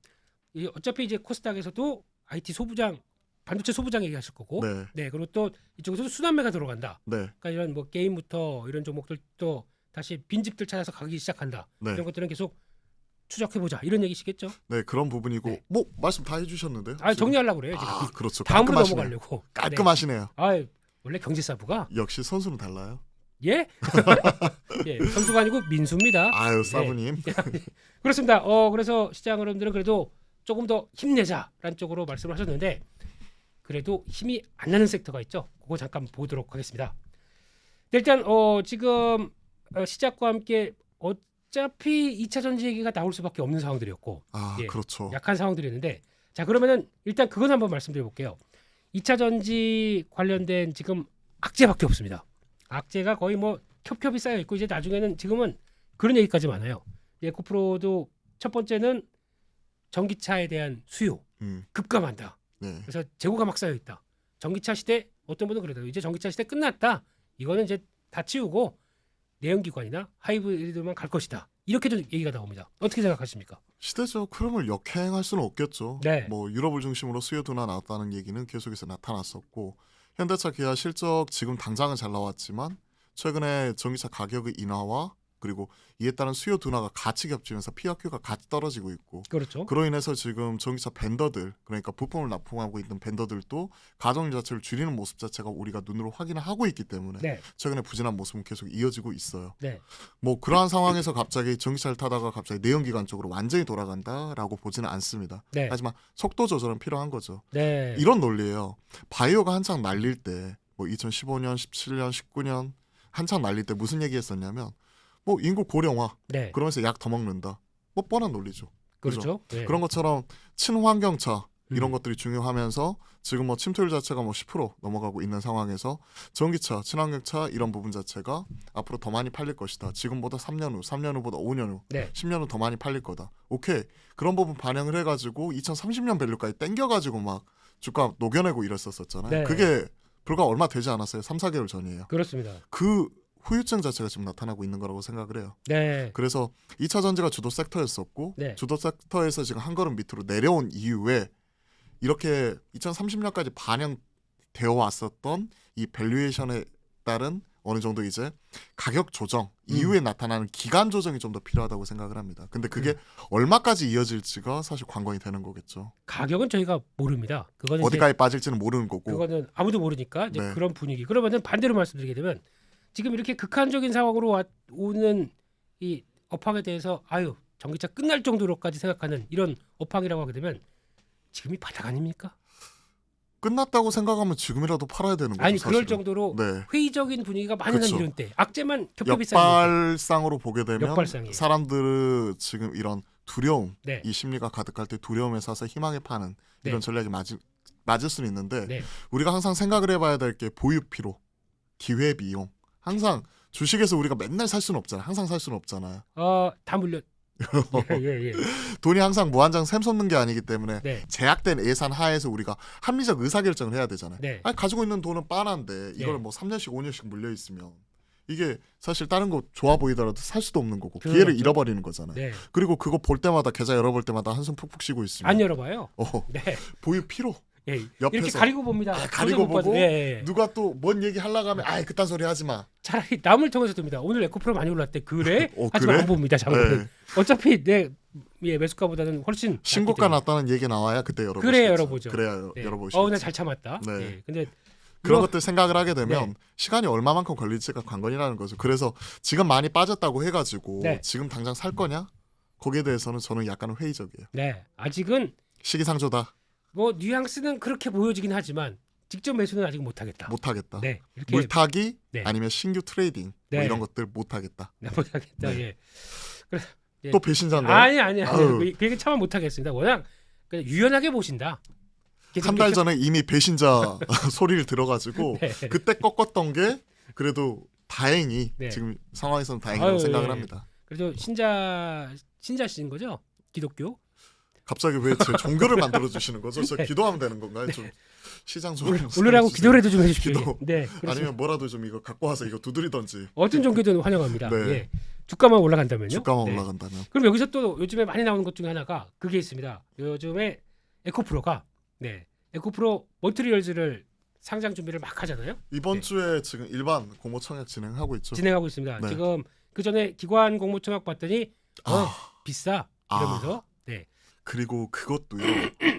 어차피 이제 코스닥에서도 IT 소부장, 반도체 소부장 얘기하실 거고, 네. 그리고 또 이쪽에서도 순환매가 들어간다. 네. 그러니까 이런 뭐 게임부터 이런 종목들도 다시 빈집들 찾아서 가기 시작한다. 네. 이런 것들은 계속 추적해 보자. 이런 얘기시겠죠? 네, 그런 부분이고 네. 뭐 말씀 다 해주셨는데요. 아 정리하려고 그래요 지금. 그렇죠. 다음으로 깔끔하시네요. 넘어가려고. 깔끔하시네요. 네. 원래 경제사부가 역시 선수는 달라요. 예? 예, 선수가 아니고 민수입니다. 아유 사부님. 그렇습니다. 그래서 시장 여러분들은 그래도 조금 더 힘내자라는 쪽으로 말씀을 하셨는데 그래도 힘이 안 나는 섹터가 있죠. 그거 잠깐 보도록 하겠습니다. 일단 지금 시작과 함께 어차피 2차 전지 얘기가 나올 수밖에 없는 상황들이었고 예, 그렇죠. 약한 상황들이었는데 자 그러면은 일단 그건 한번 말씀드려 볼게요. 2차 전지 관련된 지금 악재밖에 없습니다. 악재가 거의 뭐 겹겹이 쌓여 있고 이제 나중에는 지금은 그런 얘기까지 많아요. 에코프로도 첫 번째는 전기차에 대한 수요 급감한다. 네. 그래서 재고가 막 쌓여 있다. 전기차 시대 어떤 분은 그래도 이제 전기차 시대 끝났다. 이거는 이제 다 치우고 내연기관이나 하이브리드만 갈 것이다. 이렇게도 얘기가 나옵니다. 어떻게 생각하십니까? 시대적 흐름을 역행할 수는 없겠죠. 네. 뭐 유럽을 중심으로 수요 둔화 나왔다는 얘기는 계속해서 나타났었고 현대차, 기아 실적 지금 당장은 잘 나왔지만 최근에 전기차 가격의 인하와 그리고 이에 따른 수요 둔화가 같이 겹치면서 PRQ가 같이 떨어지고 있고 그렇죠. 그로 인해서 지금 전기차 벤더들 그러니까 부품을 납품하고 있는 벤더들도 가동률 자체를 줄이는 모습 자체가 우리가 눈으로 확인을 하고 있기 때문에 네. 최근에 부진한 모습은 계속 이어지고 있어요. 네. 뭐 그러한 상황에서 갑자기 전기차를 타다가 갑자기 내연기관 쪽으로 완전히 돌아간다라고 보지는 않습니다. 네. 하지만 속도 조절은 필요한 거죠. 네. 이런 논리예요. 바이오가 한창 날릴 때 뭐 2015년, 17년, 19년 한창 날릴 때 무슨 얘기했었냐면 뭐 인구 고령화 네. 그러면서 약 더 먹는다. 뭐 뻔한 논리죠. 그렇죠. 네. 그런 것처럼 친환경차 이런 음. 것들이 중요하면서 지금 뭐 침투율 자체가 뭐 10% 넘어가고 있는 상황에서 전기차, 친환경차 이런 부분 자체가 앞으로 더 많이 팔릴 것이다. 지금보다 3년 후, 3년 후보다 5년 후, 네. 10년 후 더 많이 팔릴 거다. 오케이. 그런 부분 반영을 해가지고 2030년 밸류까지 땡겨가지고 막 주가 녹여내고 이랬었잖아요. 네. 그게 불과 얼마 되지 않았어요. 3, 4개월 전이에요. 그렇습니다. 그 후유증 자체가 지금 나타나고 있는 거라고 생각을 해요. 네. 그래서 2차 전지가 주도 섹터였었고 네. 주도 섹터에서 지금 한 걸음 밑으로 내려온 이후에 이렇게 2030년까지 반영되어 왔었던 이 밸류에이션에 따른 어느 정도 이제 가격 조정 이후에 나타나는 기간 조정이 좀 더 필요하다고 생각을 합니다. 근데 그게 얼마까지 이어질지가 사실 관건이 되는 거겠죠. 가격은 저희가 모릅니다. 그거는 이제 어디까지 빠질지는 모르는 거고. 그거는 아무도 모르니까 이제 네. 그런 분위기. 그러면은 반대로 말씀드리게 되면 지금 이렇게 극한적인 상황으로 오는 이 업황에 대해서 아유 전기차 끝날 정도로까지 생각하는 이런 업황이라고 하게 되면 지금이 바닥 아닙니까? 끝났다고 생각하면 지금이라도 팔아야 되는 거죠. 아니 그럴 사실은. 정도로 네. 회의적인 분위기가 많이 나는 그쵸. 이런 때 악재만 겹겹이 쌓이는 역발상으로 보게 되면 역발상이에요. 사람들은 지금 이런 두려움, 네. 이 심리가 가득할 때 두려움에 사서 희망에 파는 네. 이런 전략이 맞을 수는 있는데 네. 우리가 항상 생각을 해봐야 될 게 보유 피로, 기회 비용. 항상 주식에서 우리가 맨날 살 수는 없잖아요. 항상 살 수는 없잖아요. 다 물려. 예. 돈이 항상 무한정 샘솟는 게 아니기 때문에 네. 제약된 예산 하에서 우리가 합리적 의사결정을 해야 되잖아요. 네. 아니, 가지고 있는 돈은 빤한데 이걸 네. 뭐 3년씩 5년씩 물려 있으면 이게 사실 다른 거 좋아 보이더라도 살 수도 없는 거고 그렇죠. 기회를 잃어버리는 거잖아요. 네. 그리고 그거 볼 때마다 계좌 열어볼 때마다 한숨 푹푹 쉬고 있으면 안 열어봐요. 네. 네. 보유 피로 예. 옆에서 이렇게 가리고 봅니다. 가리고 돈을 못 보고 받은- 예. 누가 또 뭔 얘기 하려고 하면 아이 그딴 소리 하지 마. 차라리 남을 통해서 듭니다. 오늘 에코프로 많이 올랐대. 그래? 하지만 그래? 안 봅니다. 장은. 네. 어차피 내 매수가보다는 훨씬 신고가 낮기 때문에. 났다는 얘기 나와야 그때 열어보시죠. 그래 열어보죠. 그래야 네. 열어보시죠. 나 잘 참았다. 네. 예. 근데 그런 이거- 것들 생각을 하게 되면 네. 시간이 얼마만큼 걸릴지가 관건이라는 거죠. 그래서 지금 많이 빠졌다고 해가지고 네. 지금 당장 살 거냐? 거기에 대해서는 저는 약간은 회의적이에요. 네. 아직은 시기상조다. 뭐 뉘앙스는 그렇게 보여지긴 하지만 직접 매수는 아직 못하겠다. 못하겠다. 네. 이렇게 물타기 네. 아니면 신규 트레이딩 네. 뭐 이런 것들 못하겠다. 네, 못하겠다. 네. 예. 그래. 예. 또 배신자인가요? 아니. 아유. 그 얘기 참아 못하겠습니다. 워낙 그냥 유연하게 보신다. 한 달 전에 이미 배신자 소리를 들어가지고 네. 그때 꺾었던 게 그래도 다행히 네. 지금 상황에서는 다행이라고 아유, 생각을 예. 합니다. 그래도 신자신 거죠? 기독교? 갑자기 왜 제 종교를 만들어 주시는 거죠? 저 네. 기도하면 되는 건가요? 좀 시장 좀 오늘하고 해주세요. 기도라도 좀 해주십시오. 기도. 네. 그렇습니다. 아니면 뭐라도 좀 이거 갖고 와서 이거 두드리던지 어떤 종교든 환영합니다. 네. 예. 주가만 올라간다면요. 주가만 네. 올라간다면 그럼 여기서 또 요즘에 많이 나오는 것 중에 하나가 그게 있습니다. 요즘에 에코프로가 에코프로 몬트리올즈를 상장 준비를 막 하잖아요. 이번 네. 주에 지금 일반 공모 청약 진행하고 있죠. 진행하고 있습니다. 네. 지금 그 전에 기관 공모 청약 봤더니 아, 비싸 이러면서 네. 그리고 그것도요.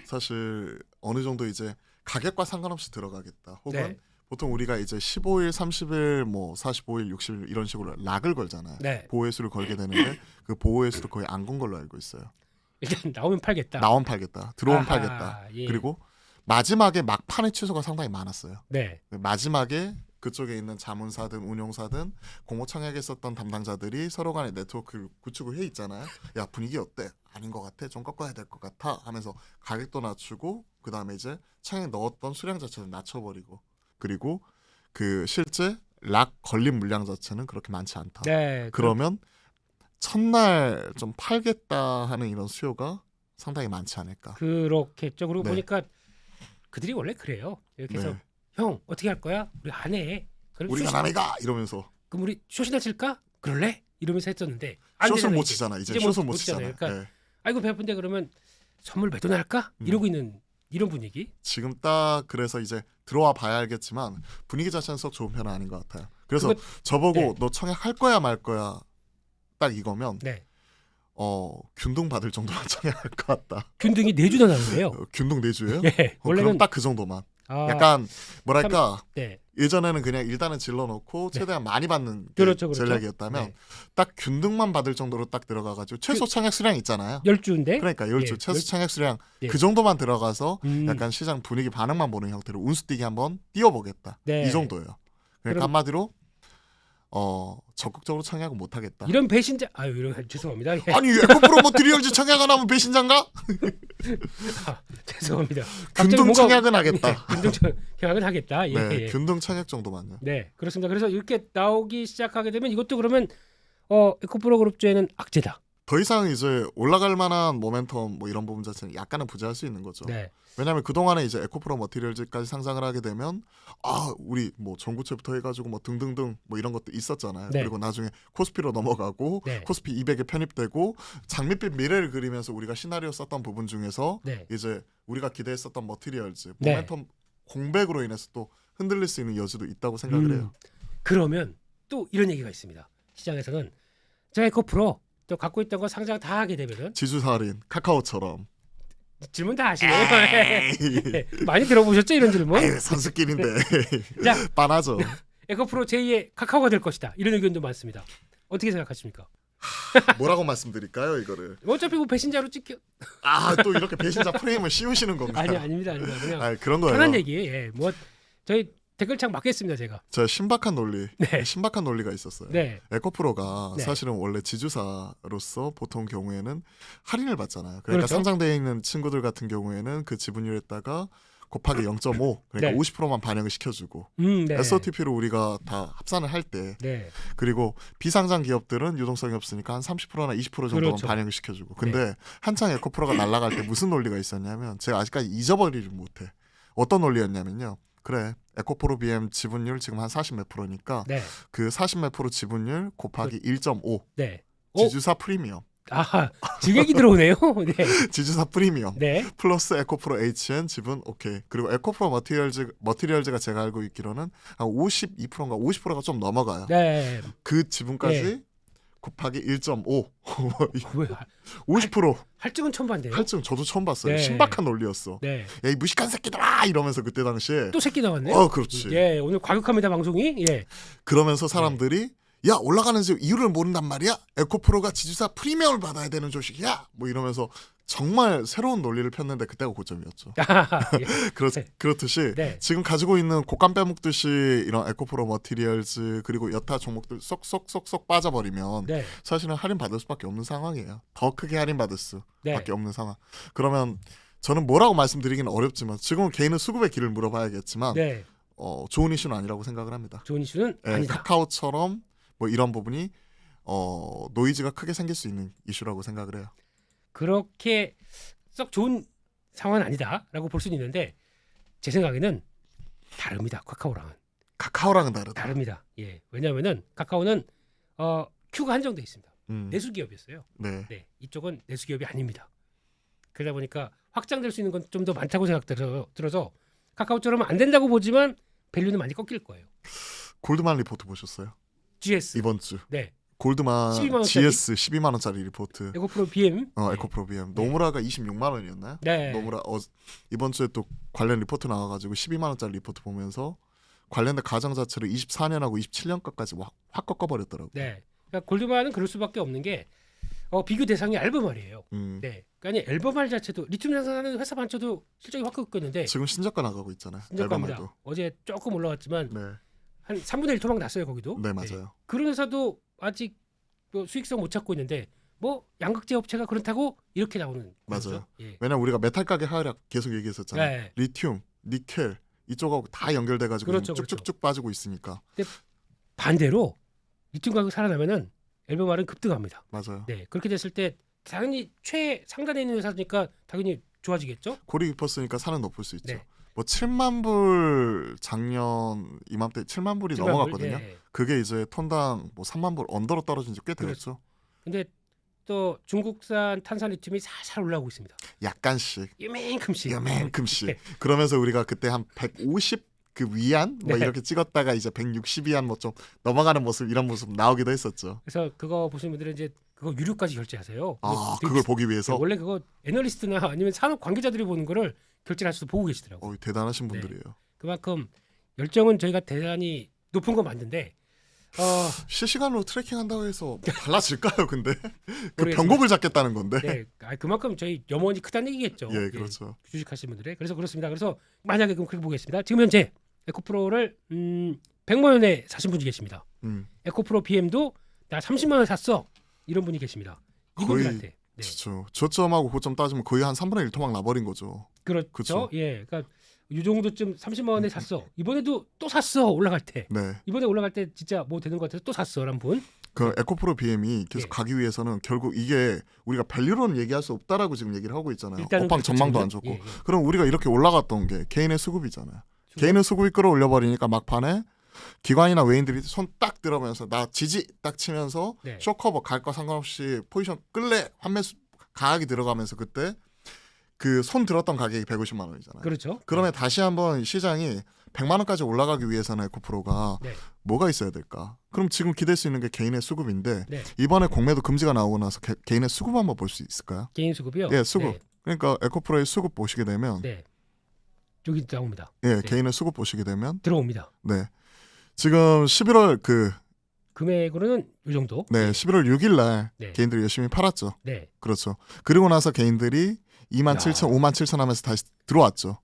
사실 어느 정도 이제 가격과 상관없이 들어가겠다. 혹은 네. 보통 우리가 이제 15일, 30일, 뭐 45일, 60일 이런 식으로 락을 걸잖아요. 네. 보호회수를 걸게 되는데 그 보호회수도 거의 안 건 걸로 알고 있어요. 일단 나오면 팔겠다. 나온 팔겠다. 들어온 아하, 팔겠다. 예. 그리고 마지막에 막판의 취소가 상당히 많았어요. 네. 마지막에 그쪽에 있는 자문사든 운용사든 공모청약에 썼던 담당자들이 서로 간에 네트워크를 구축을 해 있잖아요. 야 분위기 어때? 아닌 것 같아. 좀 꺾어야 될 것 같아 하면서 가격도 낮추고 그 다음에 이제 청약에 넣었던 수량 자체를 낮춰버리고 그리고 그 실제 락 걸린 물량 자체는 그렇게 많지 않다. 네. 그러면 첫날 좀 팔겠다 하는 이런 수요가 상당히 많지 않을까. 그렇겠죠. 그리고 네. 보니까 그들이 원래 그래요. 이렇게 해서 네. 형 어떻게 할 거야? 우리 안 해. 그럼 우리가 쇼시- 남이가 이러면서 그럼 우리 쇼시나 칠까? 그럴래? 이러면서 했었는데 안 숏을 되잖아요, 못 이제. 치잖아. 이제 이제 숏을 못 못 치잖아요. 치잖아. 그러니까 네. 아이고 배 아픈데 그러면 선물 몇 돈 할까? 이러고 있는 이런 분위기. 지금 딱 그래서 이제 들어와 봐야 알겠지만 분위기 자체는 썩 좋은 편은 아닌 것 같아요. 그래서 그거- 저보고 네. 너 청약할 거야 말 거야 딱 이거면 네. 균등 받을 정도만 청약할 것 같다. 균등이 4주나 나는데요. 균등 4주예요? 예. 원래는 그럼 딱 그 정도만. 아, 약간 뭐랄까 네. 예전에는 그냥 일단은 질러놓고 최대한 많이 받는 게 그렇죠. 전략이었다면 네. 딱 균등만 받을 정도로 딱 들어가가지고 최소 청약 수량 있잖아요. 10주인데. 그러니까 10주 예, 최소 청약 수량 예. 그 정도만 들어가서 음. 약간 시장 분위기 반응만 보는 형태로 운수뛰기 한번 띄워보겠다. 네. 이 정도예요. 그러니까 그럼- 한마디로 적극적으로 청약은 못하겠다. 이런 배신자 죄송합니다. 예. 아니 에코프로 머티리얼즈 청약 안 하면 배신자인가? 죄송합니다. 갑자기 균등 뭔가- 청약은 하겠다. 예, 균등 청약은 하겠다. 예, 네, 예. 균등 청약 정도만요. 네, 그렇습니다. 그래서 이렇게 나오기 시작하게 되면 이것도 그러면 에코프로 그룹주에는 악재다. 더 이상 이제 올라갈 만한 모멘텀 뭐 이런 부분 자체는 약간은 부재할 수 있는 거죠. 네, 왜냐하면 그 동안에 이제 에코프로 머티리얼즈까지 상장을 하게 되면 우리 뭐 전구체부터 해가지고 뭐 등등등 뭐 이런 것도 있었잖아요. 네. 그리고 나중에 코스피로 넘어가고 네. 코스피 200에 편입되고 장밋빛 미래를 그리면서 우리가 시나리오 썼던 부분 중에서 네, 이제 우리가 기대했었던 머티리얼즈 네. 모멘텀 공백으로 인해서 또 흔들릴 수 있는 여지도 있다고 생각을 해요. 그러면 또 이런 얘기가 있습니다. 시장에서는 자 에코프로 또 갖고 있던 거 상장 다 하게 되면은 지주살인 카카오처럼 질문 다 하시네요. 네, 많이 들어보셨죠 이런 질문? 아유, 선수끼리인데 자 빤하죠. 에코프로 제2의 카카오가 될 것이다. 이런 의견도 많습니다. 어떻게 생각하십니까? 뭐라고 말씀드릴까요 이거를? 어차피 뭐 배신자로 찍혀 또 이렇게 배신자 프레임을 씌우시는 건가요? 아닙니다. 그냥 그런 거예요. 편한 얘기. 예, 뭐 저희 댓글창 막겠습니다 제가. 저 신박한 논리, 네. 신박한 논리가 있었어요. 네, 에코프로가 네. 사실은 원래 지주사로서 보통 경우에는 할인을 받잖아요. 그러니까 그렇죠. 상장되어 있는 친구들 같은 경우에는 그 지분율에다가 곱하기 0.5, 그러니까 네. 50%만 반영을 시켜주고 네. SOTP로 우리가 다 합산을 할 때 네, 그리고 비상장 기업들은 유동성이 없으니까 한 30%나 20% 정도만 그렇죠. 반영을 시켜주고 근데 한창 에코프로가 날아갈 때 무슨 논리가 있었냐면 제가 아직까지 잊어버리지 못해. 어떤 논리였냐면요. 그래 에코프로 BM 지분율 지금 한 40 몇 프로니까 네, 그 40 몇 프로 지분율 곱하기 1.5 네. 지주사 프리미엄 증액이 들어오네요. 네, 지주사 프리미엄 네, 플러스 에코프로 HN 지분 오케이. 그리고 에코프로 머티리얼즈가 제가 알고 있기로는 한 52%인가 50%가 좀 넘어가요. 네. 그 지분까지 네. 곱하기 1.5 왜 50% 할증은 처음 봤네요. 할증 저도 처음 봤어요. 네. 신박한 논리였어. 네, 야, 이 무식한 새끼들아 이러면서 그때 당시에 또 새끼 나왔네요. 그렇지. 예, 오늘 과격합니다 방송이. 예, 그러면서 사람들이 야 올라가는지 이유를 모른단 말이야. 에코프로가 지주사 프리미엄을 받아야 되는 조식이야. 뭐 이러면서 정말 새로운 논리를 폈는데 그때가 고점이었죠. 예. 그렇듯이 네. 지금 가지고 있는 곶감 빼먹듯이 이런 에코프로 머티리얼즈 그리고 여타 종목들 쏙쏙쏙쏙 빠져버리면 네, 사실은 할인 받을 수밖에 없는 상황이에요. 더 크게 할인 받을 네. 수밖에 없는 상황. 그러면 저는 뭐라고 말씀드리기는 어렵지만 지금은 개인은 수급의 길을 물어봐야겠지만 네. 좋은 이슈는 아니라고 생각을 합니다. 좋은 이슈는 예, 아니다. 카카오처럼 뭐 이런 부분이 노이즈가 크게 생길 수 있는 이슈라고 생각을 해요. 그렇게 썩 좋은 상황은 아니다라고 볼 수는 있는데 제 생각에는 다릅니다. 카카오랑은 카카오랑은 다르다. 다릅니다. 예, 왜냐하면은 카카오는 큐가 한정돼 있습니다. 내수 기업이었어요. 네. 네, 이쪽은 내수 기업이 아닙니다. 그러다 보니까 확장될 수 있는 건 좀 더 많다고 들어서 카카오처럼 안 된다고 보지만 밸류는 많이 꺾일 거예요. 골드만 리포트 보셨어요? GS. 이번 주 네. 골드만 12만 원짜리? GS 12만 원짜리 리포트. 에코프로 BM. 에코프로 BM. 노무라가 26만 원이었나요? 네. 노무라 이번 주에 또 관련 리포트 나와가지고 12만 원짜리 리포트 보면서 관련된 가정 자체를 24년하고 27년까지 확 꺾어버렸더라고요. 네. 그러니까 골드만은 그럴 수밖에 없는 게 비교 대상이 앨범알이에요. 네. 그러니까 앨범알 자체도 리튬 생산하는 회사 반쳐도 실적이 확 꺾였는데 지금 신저가 나가고 있잖아요. 신저가입니다. 앨범알도. 어제 조금 올라왔지만 네, 한 3분의 1 토막 났어요 거기도. 네 맞아요. 그런 회사도 아직 뭐 수익성 못 찾고 있는데 뭐 양극재 업체가 그렇다고 이렇게 나오는 거죠. 맞아요. 예. 왜냐면 우리가 메탈 가격 하락 계속 얘기했었잖아요. 네. 리튬, 니켈 이쪽하고 다 연결돼가지고 그렇죠, 쭉쭉쭉 빠지고 있으니까. 반대로 리튬 가격 살아나면은 앨범알은 급등합니다. 맞아요. 네. 그렇게 됐을 때 당연히 최상단에 있는 회사니까 당연히 좋아지겠죠. 골이 깊었으니까 산은 높을 수 있죠. 네. 뭐 7만 불 작년 이맘때 7만 불이 넘어갔거든요. 예. 그게 이제 톤당 뭐 3만 불 언더로 떨어진 지 꽤 되었죠. 근데 또 중국산 탄산 리튬이 살살 올라오고 있습니다. 약간씩, 이만큼씩. 요만큼씩. 네. 그러면서 우리가 그때 한 150 그 위안 뭐 네. 이렇게 찍었다가 이제 160위안 뭐 좀 넘어가는 모습 이런 모습 나오기도 했었죠. 그래서 그거 보시는 분들은 이제 그거 유료까지 결제하세요. 아 되게 그걸 보기 위해서 원래 그거 애널리스트나 아니면 산업 관계자들이 보는 거를 결제할 수도 보고 계시더라고요. 대단하신 네. 분들이에요. 그만큼 열정은 저희가 대단히 높은 건 맞는데 실시간으로 트래킹한다고 해서 달라질까요? 근데 그 모르겠습니다. 변곡을 잡겠다는 건데. 네, 그만큼 저희 염원이 크다는 얘기겠죠. 예, 그렇죠. 주식하시는 분들의. 그래서 그렇습니다. 그래서 만약에 그럼 그렇게 보겠습니다. 지금 현재 에코프로를 100만 원에 사신 분이 계십니다. 에코프로 BM도 나 30만 원에 샀어. 이런 분이 계십니다. 이분들한테. 네. 그렇죠. 저점하고 고점 따지면 거의 한 3분의 1 토막 나버린 거죠. 그렇죠. 그쵸. 예, 그러니까 이 정도쯤 30만 원에 샀어. 이번에도 또 샀어. 올라갈 때. 네. 이번에 올라갈 때 진짜 뭐 되는 것 같아서 또 샀어라는 분. 그 에코프로 BM이 계속 예. 가기 위해서는 결국 이게 우리가 밸류로는 얘기할 수 없다라고 지금 얘기를 하고 있잖아요. 일단은 업황 그렇죠. 전망도 지금요? 안 좋고. 예, 예. 그럼 우리가 이렇게 올라갔던 게 개인의 수급이잖아요. 수급. 개인의 수급이 끌어올려 버리니까 막판에 기관이나 외인들이 손 딱 들어면서 나 지지 딱 치면서 네. 쇼커버 갈 거 상관없이 포지션 끌래 환매수 강하게 들어가면서 그때 그 손 들었던 가격이 150만 원이잖아요. 그렇죠. 그러면 다시 한번 시장이 100만 원까지 올라가기 위해서는 에코프로가 네. 뭐가 있어야 될까? 그럼 지금 기댈 수 있는 게 개인의 수급인데 네. 이번에 공매도 금지가 나오고 나서 개인의 수급 한번 볼 수 있을까요? 개인 수급이요? 예, 수급. 네. 그러니까 에코프로의 수급 보시게 되면 네. 여기 나옵니다. 예, 네. 개인의 수급 보시게 되면 들어옵니다. 네. 지금 11월 금액으로는 이 정도. 네, 11월 6일 날 네. 개인들이 열심히 팔았죠. 네. 그렇죠. 그리고 나서 개인들이 2만 7천, 5만 7천 하면서 다시 들어왔죠.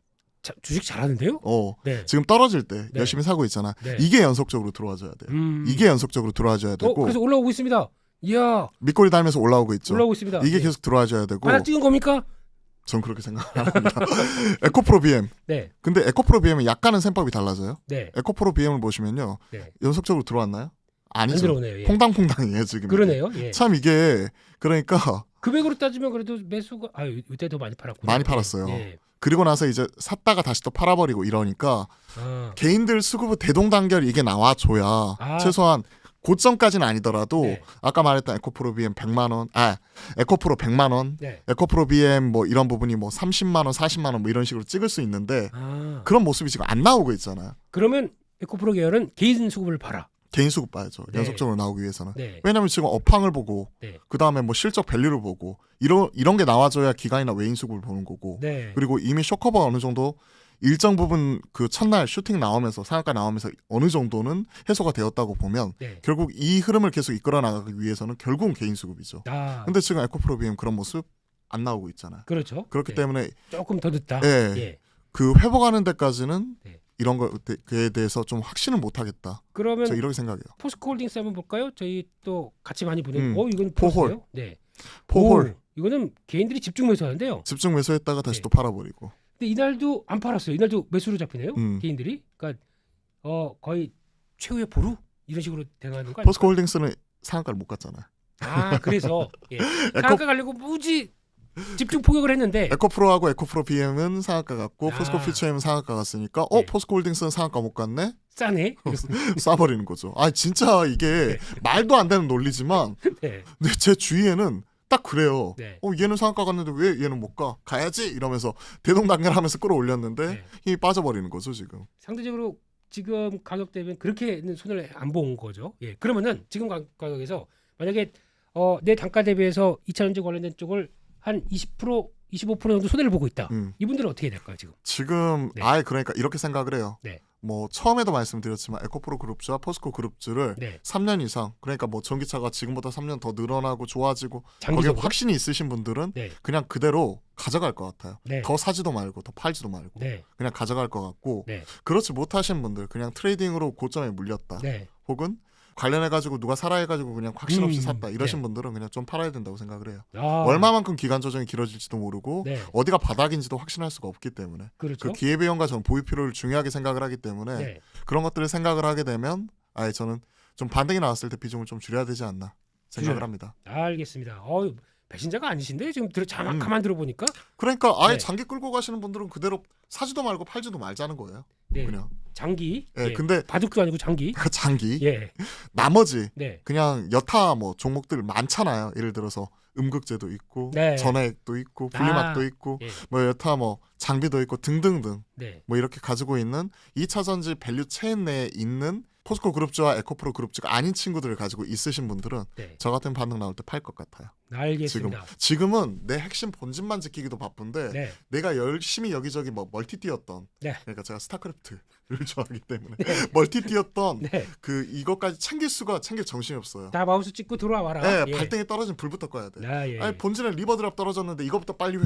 주식 잘하는데요? 네. 지금 떨어질 때 네. 열심히 사고 있잖아. 네. 이게 연속적으로 들어와줘야 돼요. 이게 연속적으로 들어와줘야 되고 그래서 올라오고 있습니다. 이야, 밑꼬리 달면서 올라오고 있죠. 올라오고 있습니다. 이게 네. 계속 들어와줘야 되고 하나 찍은 겁니까? 전 그렇게 생각 안 합니다. 에코프로 BM. 네. 근데 에코프로 BM은 약간은 셈법이 달라져요. 네. 에코프로 BM을 보시면요. 네. 연속적으로 들어왔나요? 안 아니죠. 들어오네요. 예. 퐁당퐁당이에요 지금. 그러네요. 예. 참 이게 그러니까 금액으로 따지면 그래도 매수가 이때 더 많이 팔았구나. 많이 팔았어요. 예. 그리고 나서 이제 샀다가 다시 또 팔아버리고 이러니까 아, 개인들 수급의 대동단결 이게 나와줘야 아. 최소한 고점까지는 아니더라도 네. 아까 말했던 에코프로 BM 100만 원, 에코프로 100만 원, 네. 에코프로 BM 뭐 이런 부분이 뭐 30만 원, 40만 원 뭐 이런 식으로 찍을 수 있는데 아. 그런 모습이 지금 안 나오고 있잖아요. 그러면 에코프로 계열은 개인 수급을 팔아. 개인 수급 봐야죠. 네. 연속적으로 나오기 위해서는. 네. 왜냐하면 지금 업황을 보고 네. 그 다음에 뭐 실적 밸류를 보고 이런 게 나와줘야 기관이나 외인 수급을 보는 거고 네. 그리고 이미 쇼커버가 어느 정도 일정 부분 그 첫날 슈팅 나오면서 상한가 나오면서 어느 정도는 해소가 되었다고 보면 네. 결국 이 흐름을 계속 이끌어 나가기 위해서는 결국은 개인 수급이죠. 아. 근데 지금 에코프로 BM 그런 모습 안 나오고 있잖아요. 그렇죠. 그렇기 네. 때문에 조금 더 늦다. 예, 예. 그 회복하는 데까지는 네. 이런 거에 대해서 좀 확신을 못 하겠다. 그러면 저 이렇게 생각해요. 포스코홀딩스 한번 볼까요? 저희 또 같이 많이 보는. 이건 포홀. 포스예요? 네. 포홀 이거는 개인들이 집중 매수하는데요. 집중 매수했다가 다시 네. 또 팔아버리고. 근데 이날도 안 팔았어요. 이날도 매수로 잡히네요. 개인들이. 그러니까 거의 최후의 보루 이런 식으로 대응하는 거 아니에요? 포스코홀딩스는 상한가를 못 갔잖아요. 아, 그래서 예. 상한가 가려고 무지 집중 포격을 했는데 에코프로하고 에코프로 BM은 상한가 갔고 아. 포스코 퓨처엠은 상한가 갔으니까 네. 포스코홀딩스는 상한가 못 갔네? 싸네. 싸버리는 거죠. 진짜 이게 말도 안 되는 논리지만 네. 근데 제 주위에는 딱 그래요. 네. 얘는 상한가 갔는데 왜 얘는 못 가? 가야지 이러면서 대동단결하면서 끌어올렸는데 네. 힘이 빠져버리는 거죠 지금. 상대적으로 지금 가격 대비는 그렇게는 손을 안 본 거죠. 예. 그러면은 지금 가격에서 만약에 내 단가 대비해서 2차전지 관련된 쪽을 한 20%, 25% 정도 손해를 보고 있다. 이분들은 어떻게 해야 될까요 지금? 지금 네. 그러니까 이렇게 생각을 해요. 네. 뭐 처음에도 말씀드렸지만 에코프로 그룹주와 포스코 그룹주를 네. 3년 이상 그러니까 뭐 전기차가 지금보다 3년 더 늘어나고 좋아지고 거기에 장기적으로? 확신이 있으신 분들은 네. 그냥 그대로 가져갈 것 같아요. 네. 더 사지도 말고 더 팔지도 말고 네. 그냥 가져갈 것 같고 네. 그렇지 못하신 분들 그냥 트레이딩으로 고점에 물렸다. 네. 혹은 관련해가지고 누가 사라 해가지고 그냥 확신 없이 샀다 이러신 네. 분들은 그냥 좀 팔아야 된다고 생각을 해요. 아, 얼마만큼 기간 조정이 길어질지도 모르고 네. 어디가 바닥인지도 확신할 수가 없기 때문에 그렇죠. 그 기회비용과 전 보유 필요를 중요하게 생각을 하기 때문에 네. 그런 것들을 생각을 하게 되면 저는 좀 반등이 나왔을 때 비중을 좀 줄여야 되지 않나 생각을 합니다. 알겠습니다. 배신자가 아니신데 지금 가만 들어보니까 그러니까 아예 네. 장기 끌고 가시는 분들은 그대로 사지도 말고 팔지도 말자는 거예요. 네. 그냥. 장기. 예, 예. 근데 바둑도 아니고 장기. 장기. 예. 나머지 네. 그냥 여타 뭐 종목들 많잖아요. 예를 들어서 음극재도 있고 네. 전해액도 있고 분리막도 아, 있고 예. 뭐 여타 뭐 장비도 있고 등등등 네. 뭐 이렇게 가지고 있는 2차 전지 밸류 체인 내에 있는 포스코 그룹주와 에코프로 그룹주가 아닌 친구들을 가지고 있으신 분들은 네. 저 같은 반응 나올 때 팔 것 같아요. 알겠습니다. 지금은 내 핵심 본질만 지키기도 바쁜데 네. 내가 열심히 여기저기 뭐 멀티 뛰었던 네. 그러니까 제가 스타크래프트를 좋아하기 때문에 멀티 뛰었던 네. 그 이것까지 챙길 정신이 없어요. 다 마우스 찍고 들어와라. 네, 예. 발등에 떨어진 불부터 꺼야 돼. 아, 예. 아니, 본질은 리버드랍 떨어졌는데 이것부터 빨리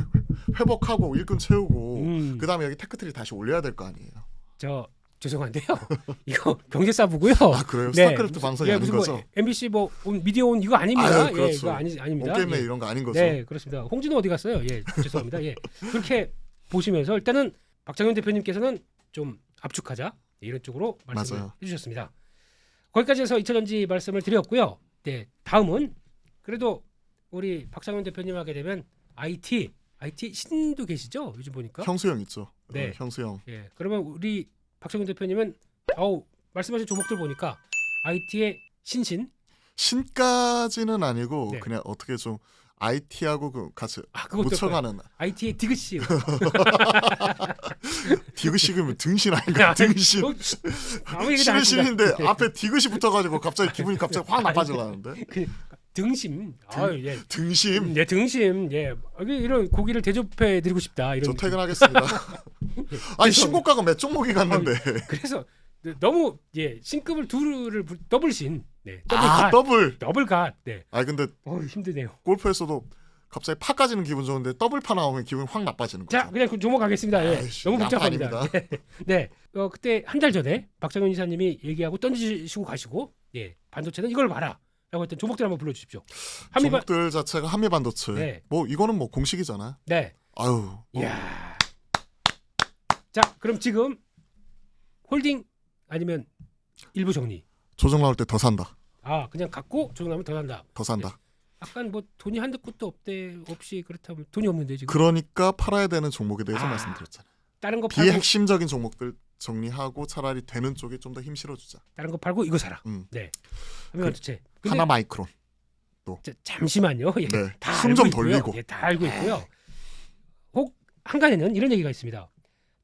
회복하고 일꾼 채우고 그다음에 여기 테크트리 다시 올려야 될 거 아니에요. 저 죄송한데요. 이거 경제사부고요. 아 그래요? 네. 스타크래프트 방송이 예, 아닌 무슨 거죠? 뭐 MBC 뭐 미디어 온 이거 아닙니다. 아유, 예, 그렇죠. 이거 아닙니다. 온게임에 예. 이런 거 아닌 거죠? 네, 그렇습니다. 홍진호 어디 갔어요? 예, 죄송합니다. 예, 그렇게 보시면서 일단은 박장현 대표님께서는 좀 압축하자 이런 쪽으로 말씀을 맞아요. 해주셨습니다. 거기까지 해서 2차전지 말씀을 드렸고요. 네, 다음은 그래도 우리 박장현 대표님 하게 되면 IT 신도 계시죠? 요즘 보니까. 형수형 있죠? 네. 형수형. 예, 그러면 우리 박장현 대표님은 말씀하신 종목들 보니까 IT의 신까지는 아니고 네. 그냥 어떻게 좀 IT하고 같이 그것도 묻혀가는 IT의 디귿씨. 디귿이면 등신 아닌가? 등신. 아무 얘기도 안 신은 신인데 하십니다. 앞에 디귿이 붙어가지고 갑자기 기분이 갑자기 확 나빠지려는데. 그 등심. 예. 등심. 예, 등심. 예. 여기 이런 고기를 대접해 드리고 싶다. 이런. 저 퇴근하겠습니다. 아니 신고가가 몇 종목이 갔는데. 그래서 너무 신급을 둘을 더블신. 네. 더블. 더블갓. 네. 아 근데 힘드네요. 골프에서도 갑자기 파까지는 기분 좋은데 더블파 나오면 기분이 확 나빠지는 거죠. 자, 그냥 그 종목 가겠습니다. 예. 아이씨, 너무 양파 복잡합니다. 아닙니다. 네. 그때 한 달 전에 박정현 이사님이 얘기하고 던지시고 가시고, 반도체는 이걸 봐라라고 했던 종목들 한번 불러주십시오. 종목들 자체가 한미반도체. 네. 뭐 이거는 뭐 공식이잖아요. 네. 아유. 뭐. 이야. 자, 그럼 지금 홀딩 아니면 일부 정리. 조정 나올 때 더 산다. 그냥 갖고 조정하면 더 산다. 더 산다. 약간 뭐 돈이 한두 푼도 없이 그렇다면 돈이 없는데 지금. 그러니까 팔아야 되는 종목에 대해서 말씀드렸잖아요. 다른 거 팔고 비핵심적인 종목들 정리하고 차라리 되는 쪽에 좀 더 힘 실어주자. 다른 거 팔고 이거 사라. 네. 반도체. 하나 마이크론. 잠시만요. 예. 네. 다 숨 알고 좀 있고요. 돌리고. 예, 다 알고 있고요. 혹 한간에는 이런 얘기가 있습니다.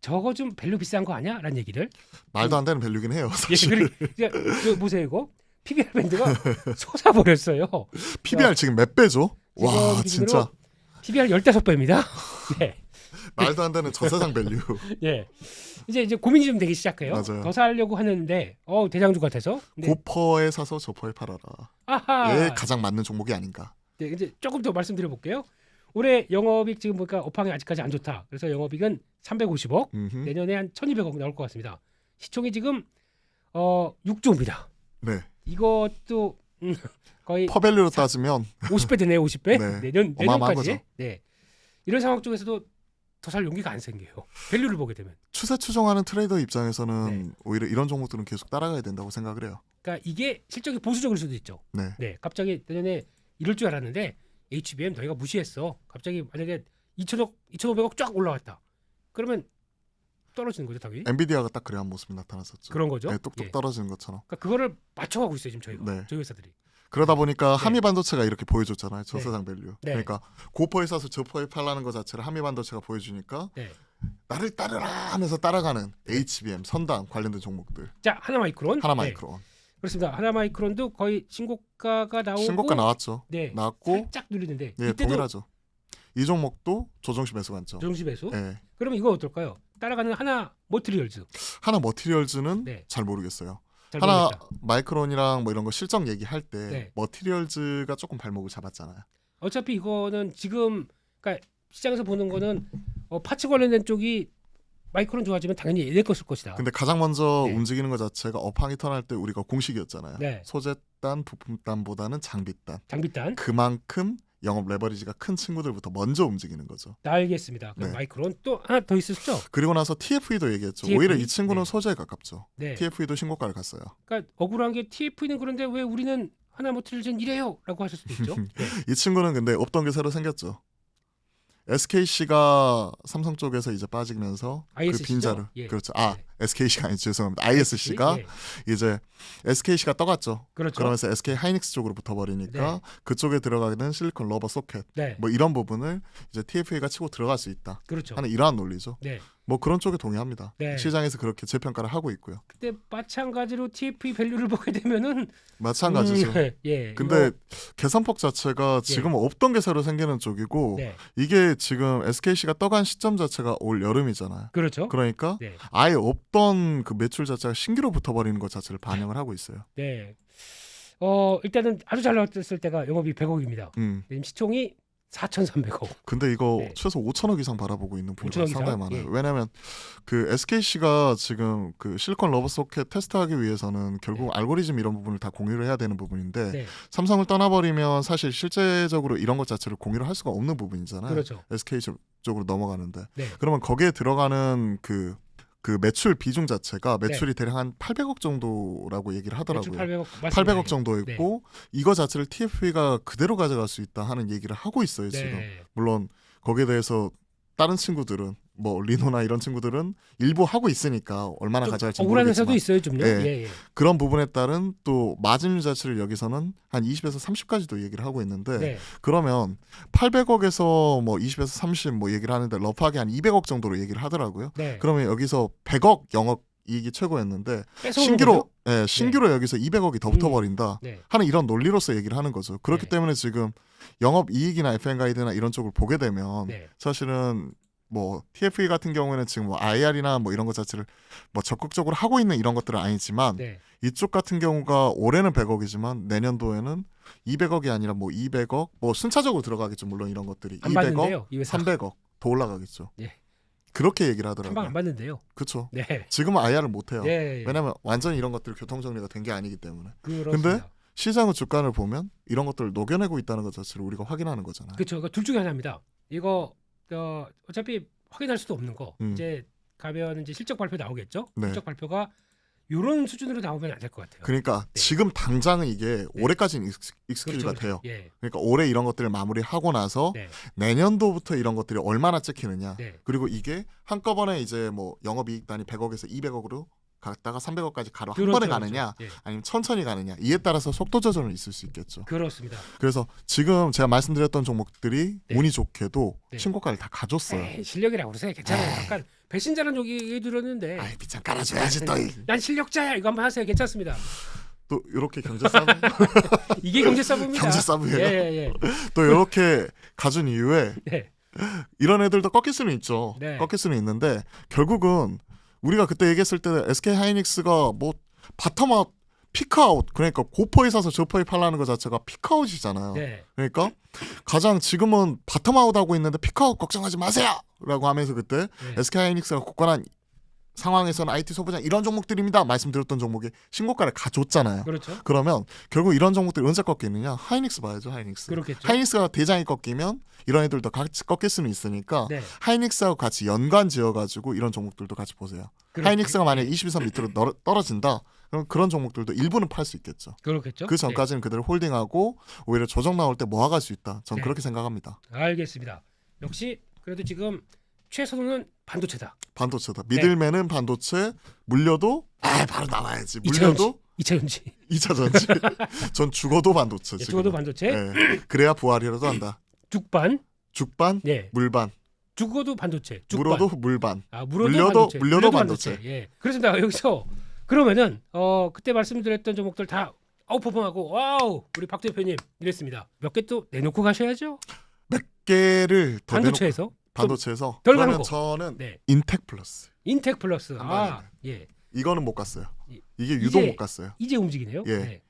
저거 좀 밸류 비싼 거 아니야? 라는 얘기를. 말도 안 되는 밸류긴 해요. 예, 사실. 이거 보세요 이거. PBR 밴드가 솟아버렸어요. PBR 지금 몇 배죠? 와 지금 진짜 PBR 15배입니다. 네. 말도 안 되는 저세상 밸류. 예. 이제 고민이 좀 되기 시작해요. 맞아요. 더 사려고 하는데 대장주 같아서. 근데, 고퍼에 사서 저퍼에 팔아라. 아하. 예, 가장 맞는 종목이 아닌가. 네, 이제 조금 더 말씀드려 볼게요. 올해 영업이익 지금 보니까 업황이 아직까지 안 좋다. 그래서 영업이익은 350억, 내년에 한 1,200억 나올 것 같습니다. 시총이 지금 6조입니다. 네. 이것도 거의 퍼밸류로 따지면 50배 되네요. 50배. 네. 내년까지. 어마어마한 거죠. 네. 이런 상황 쪽에서도 더 살 용기가 안 생겨요. 밸류를 보게 되면. 추세 추종하는 트레이더 입장에서는 네. 오히려 이런 종목들은 계속 따라가야 된다고 생각을 해요. 그러니까 이게 실적이 보수적일 수도 있죠. 네. 갑자기 내년에 이럴 줄 알았는데 HBM 너희가 무시했어. 갑자기 만약에 2천억, 2,500억 쫙 올라왔다. 그러면 떨어지는 거죠, 당연히. 엔비디아가 딱 그래야 한 모습이 나타났었죠. 그런 거죠. 네, 뚝뚝 떨어지는 것처럼. 그러니까 그거를 맞춰가고 있어요 지금 저희가. 네. 저희 회사들이. 그러다 보니까 네. 한미반도체가 이렇게 보여줬잖아요. 저세상 밸류. 네. 그러니까 고퍼에 사서 저퍼에 팔라는 것 자체를 한미반도체가 보여주니까 네. 나를 따르라 하면서 따라가는 HBM, 선당 관련된 종목들. 자, 하나마이크론. 하나마이크론. 네. 그렇습니다. 하나마이크론도 거의 신고가가 나오고 신고가 나왔죠. 네. 나왔고 살짝 누리는데 네, 이때도 동일하죠. 이 종목도 조정시 매수 관점. 조정시 배수. 네. 그러면 이거 어떨까요? 따라가는 하나 머티리얼즈. 하나 머티리얼즈는 네. 잘 모르겠어요. 잘 하나 모르겠다. 마이크론이랑 뭐 이런 거 실적 얘기할 때 네. 머티리얼즈가 조금 발목을 잡았잖아요. 어차피 이거는 지금 그러니까 시장에서 보는 거는 파츠 관련된 쪽이 마이크론 좋아지면 당연히 얘네 것일 것이다. 근데 가장 먼저 네. 움직이는 것 자체가 업황이 턴할 때 우리가 공식이었잖아요. 네. 소재단, 부품단보다는 장비단. 장비단. 그만큼 영업 레버리지가 큰 친구들부터 먼저 움직이는 거죠. 알겠습니다. 그럼 네. 마이크론 또 하나 더 있으시죠? 그리고 나서 TFE도 얘기했죠. TFE? 오히려 이 친구는 네. 소재에 가깝죠. 네. TFE도 신고가를 갔어요. 그러니까 억울한 게 TF는 그런데 왜 우리는 하나 머티리얼즈는 이래요?라고 하실 수도 있죠. 네. 이 친구는 근데 없던 게 새로 생겼죠. SKC가 삼성 쪽에서 이제 빠지면서 그 ISC 죠? 빈자를 예. 그렇죠. 네. SKC가 아니 죄송합니다. ISC가 예. 이제 SKC가 떠갔죠. 그렇죠. 그러면서 SK 하이닉스 쪽으로 붙어버리니까 네. 그쪽에 들어가는 실리콘 러버 소켓 네. 뭐 이런 부분을 이제 TFA가 치고 들어갈 수 있다 그렇죠. 하는 이러한 논리죠. 네. 뭐 그런 쪽에 동의합니다. 네. 시장에서 그렇게 재평가를 하고 있고요. 근데 마찬가지로 TFP 밸류를 보게 되면은 마찬가지죠. 예. 근데 이거, 개선폭 자체가 지금 없던 게 새로 생기는 쪽이고 네. 이게 지금 SKC가 떠간 시점 자체가 올 여름이잖아요. 그렇죠. 그러니까 네. 아예 없던 그 매출 자체가 신규로 붙어버리는 것 자체를 반영을 하고 있어요. 네. 일단은 아주 잘 나왔을 때가 영업이 100억입니다. 지금 시총이 4,300억. 근데 이거 네. 최소 5천억 이상 바라보고 있는 분위기가 5천억 이상? 상당히 많아요. 예. 왜냐하면 그 SKC가 지금 그 실리콘 러버 소켓 테스트하기 위해서는 결국 네. 알고리즘 이런 부분을 다 공유를 해야 되는 부분인데 네. 삼성을 떠나버리면 사실 실제적으로 이런 것 자체를 공유를 할 수가 없는 부분이잖아요. 그렇죠. SK 쪽으로 넘어가는데 네. 그러면 거기에 들어가는 그 매출 비중 자체가 매출이 대략 한 800억 정도라고 얘기를 하더라고요. 800억, 800억 정도 있고 이거 자체를 TFP가 그대로 가져갈 수 있다 하는 얘기를 하고 있어요. 지금. 네. 물론 거기에 대해서 다른 친구들은 뭐 리노나 이런 친구들은 일부 하고 있으니까 얼마나 좀 가져갈지 억울한 회사도 모르겠지만 있어요, 좀요. 예. 예, 예. 그런 부분에 따른 또 마진 자체를 여기서는 한 20에서 30까지도 얘기를 하고 있는데 네. 그러면 800억에서 뭐 20에서 30 뭐 얘기를 하는데 러프하게 한 200억 정도로 얘기를 하더라고요. 네. 그러면 여기서 100억 영업 이익이 최고였는데 뺏어오는 신규로 거죠? 신규로 여기서 200억이 더 붙어버린다 네. 하는 이런 논리로서 얘기를 하는 거죠. 그렇기 네. 때문에 지금 영업 이익이나 FM 가이드나 이런 쪽을 보게 되면 네. 사실은 뭐 TFE 같은 경우에는 지금 뭐 IR이나 뭐 이런 것 자체를 뭐 적극적으로 하고 있는 이런 것들은 아니지만 네. 이쪽 같은 경우가 올해는 100억이지만 내년도에는 200억이 아니라 뭐 200억 뭐 순차적으로 들어가겠죠. 물론 이런 것들이 안 200억, 받는데요. 이 회사 300억 더 올라가겠죠. 예. 그렇게 얘기를 한방 안 하더라고요. 받는데요. 그렇죠. 네. 지금은 IR을 못 해요. 네. 왜냐하면 완전히 이런 것들이 교통 정리가 된 게 아니기 때문에. 그렇습니다. 근데 시장의 주가를 보면 이런 것들을 녹여내고 있다는 것 자체를 우리가 확인하는 거잖아요. 그렇죠. 그러니까 둘 중에 하나입니다. 이거 어차피 확인할 수도 없는 거. 이제 가면 이제 실적 발표 나오겠죠. 네. 실적 발표가 이런 수준으로 나오면 안 될 것 같아요. 그러니까 네. 지금 당장은 이게 네. 올해까지는 익스큐즈가 그렇죠. 돼요. 예. 그러니까 올해 이런 것들을 마무리하고 나서 네. 내년도부터 이런 것들이 얼마나 찍히느냐. 네. 그리고 이게 한꺼번에 이제 뭐 영업이익단이 100억에서 200억으로 갔다가 300억까지 가로 한 그렇죠, 번에 그렇죠. 가느냐 예. 아니면 천천히 가느냐 이에 따라서 속도 조절은 있을 수 있겠죠. 그렇습니다. 그래서 지금 제가 말씀드렸던 종목들이 네. 운이 좋게도 네. 신고가를 다 가졌어요. 에이, 실력이라고 그러세요. 괜찮아요. 에이. 약간 배신자라는 얘기 들었는데 아이 비참 깔아줘야지 또. 난 실력자야. 이거 한번 하세요. 괜찮습니다. 또 이렇게 경제 싸움 이게 경제 싸움입니다. 경제 싸움이에요. 예. 또 이렇게 가진 이후에 네. 이런 애들도 꺾일 수는 있죠. 네. 꺾일 수는 있는데 결국은 우리가 그때 얘기했을 때 SK 하이닉스가 뭐 바텀아웃 피크아웃 그러니까 고퍼에 사서 저퍼에 팔라는 것 자체가 피크아웃이잖아요. 네. 그러니까 가장 지금은 바텀아웃 하고 있는데 피크아웃 걱정하지 마세요라고 하면서 그때 네. SK 하이닉스가 굳건한 상황에서는 IT 소부장 이런 종목들입니다 말씀드렸던 종목이 신고가를 가졌잖아요. 그렇죠. 그러면 결국 이런 종목들이 언제 꺾이느냐? 하이닉스 봐야죠. 하이닉스. 그렇겠죠. 하이닉스가 대장이 꺾이면 이런 애들도 같이 꺾일 수는 있으니까 네. 하이닉스하고 같이 연관 지어가지고 이런 종목들도 같이 보세요. 하이닉스가 만약 22선 밑으로 떨어진다. 그럼 그런 종목들도 일부는 팔 수 있겠죠. 그렇겠죠. 그 전까지는 그대로 홀딩하고 오히려 조정 나올 때 모아갈 수 있다. 전 네. 그렇게 생각합니다. 알겠습니다. 역시 그래도 지금 최선호는 반도체다. 반도체다. 미들맨은 반도체, 물려도 바로 나와야지. 물려도 2차 전지. 2차 전지. 전 죽어도 반도체. 예, 지금. 죽어도 반도체. 그래야 부활이라도 한다. 죽반. 죽반, 예. 물반, 죽어도 반도체. 죽반. 물어도 물반. 물려도 반도체. 예. 그렇습니다. 여기서 그러면은 그때 말씀드렸던 종목들 다 아웃퍼폼하고 와우 우리 박 대표님 이랬습니다. 몇 개 또 내놓고 가셔야죠. 몇 개를 더 반도체에서 반도체에서 덜 가는 그러면 거. 저는 네. 인텍 플러스. 인텍 플러스. 한 예. 이거는 못 갔어요. 이- 이게 유독 이제- 못 갔어요. 이제 움직이네요. 예. 네.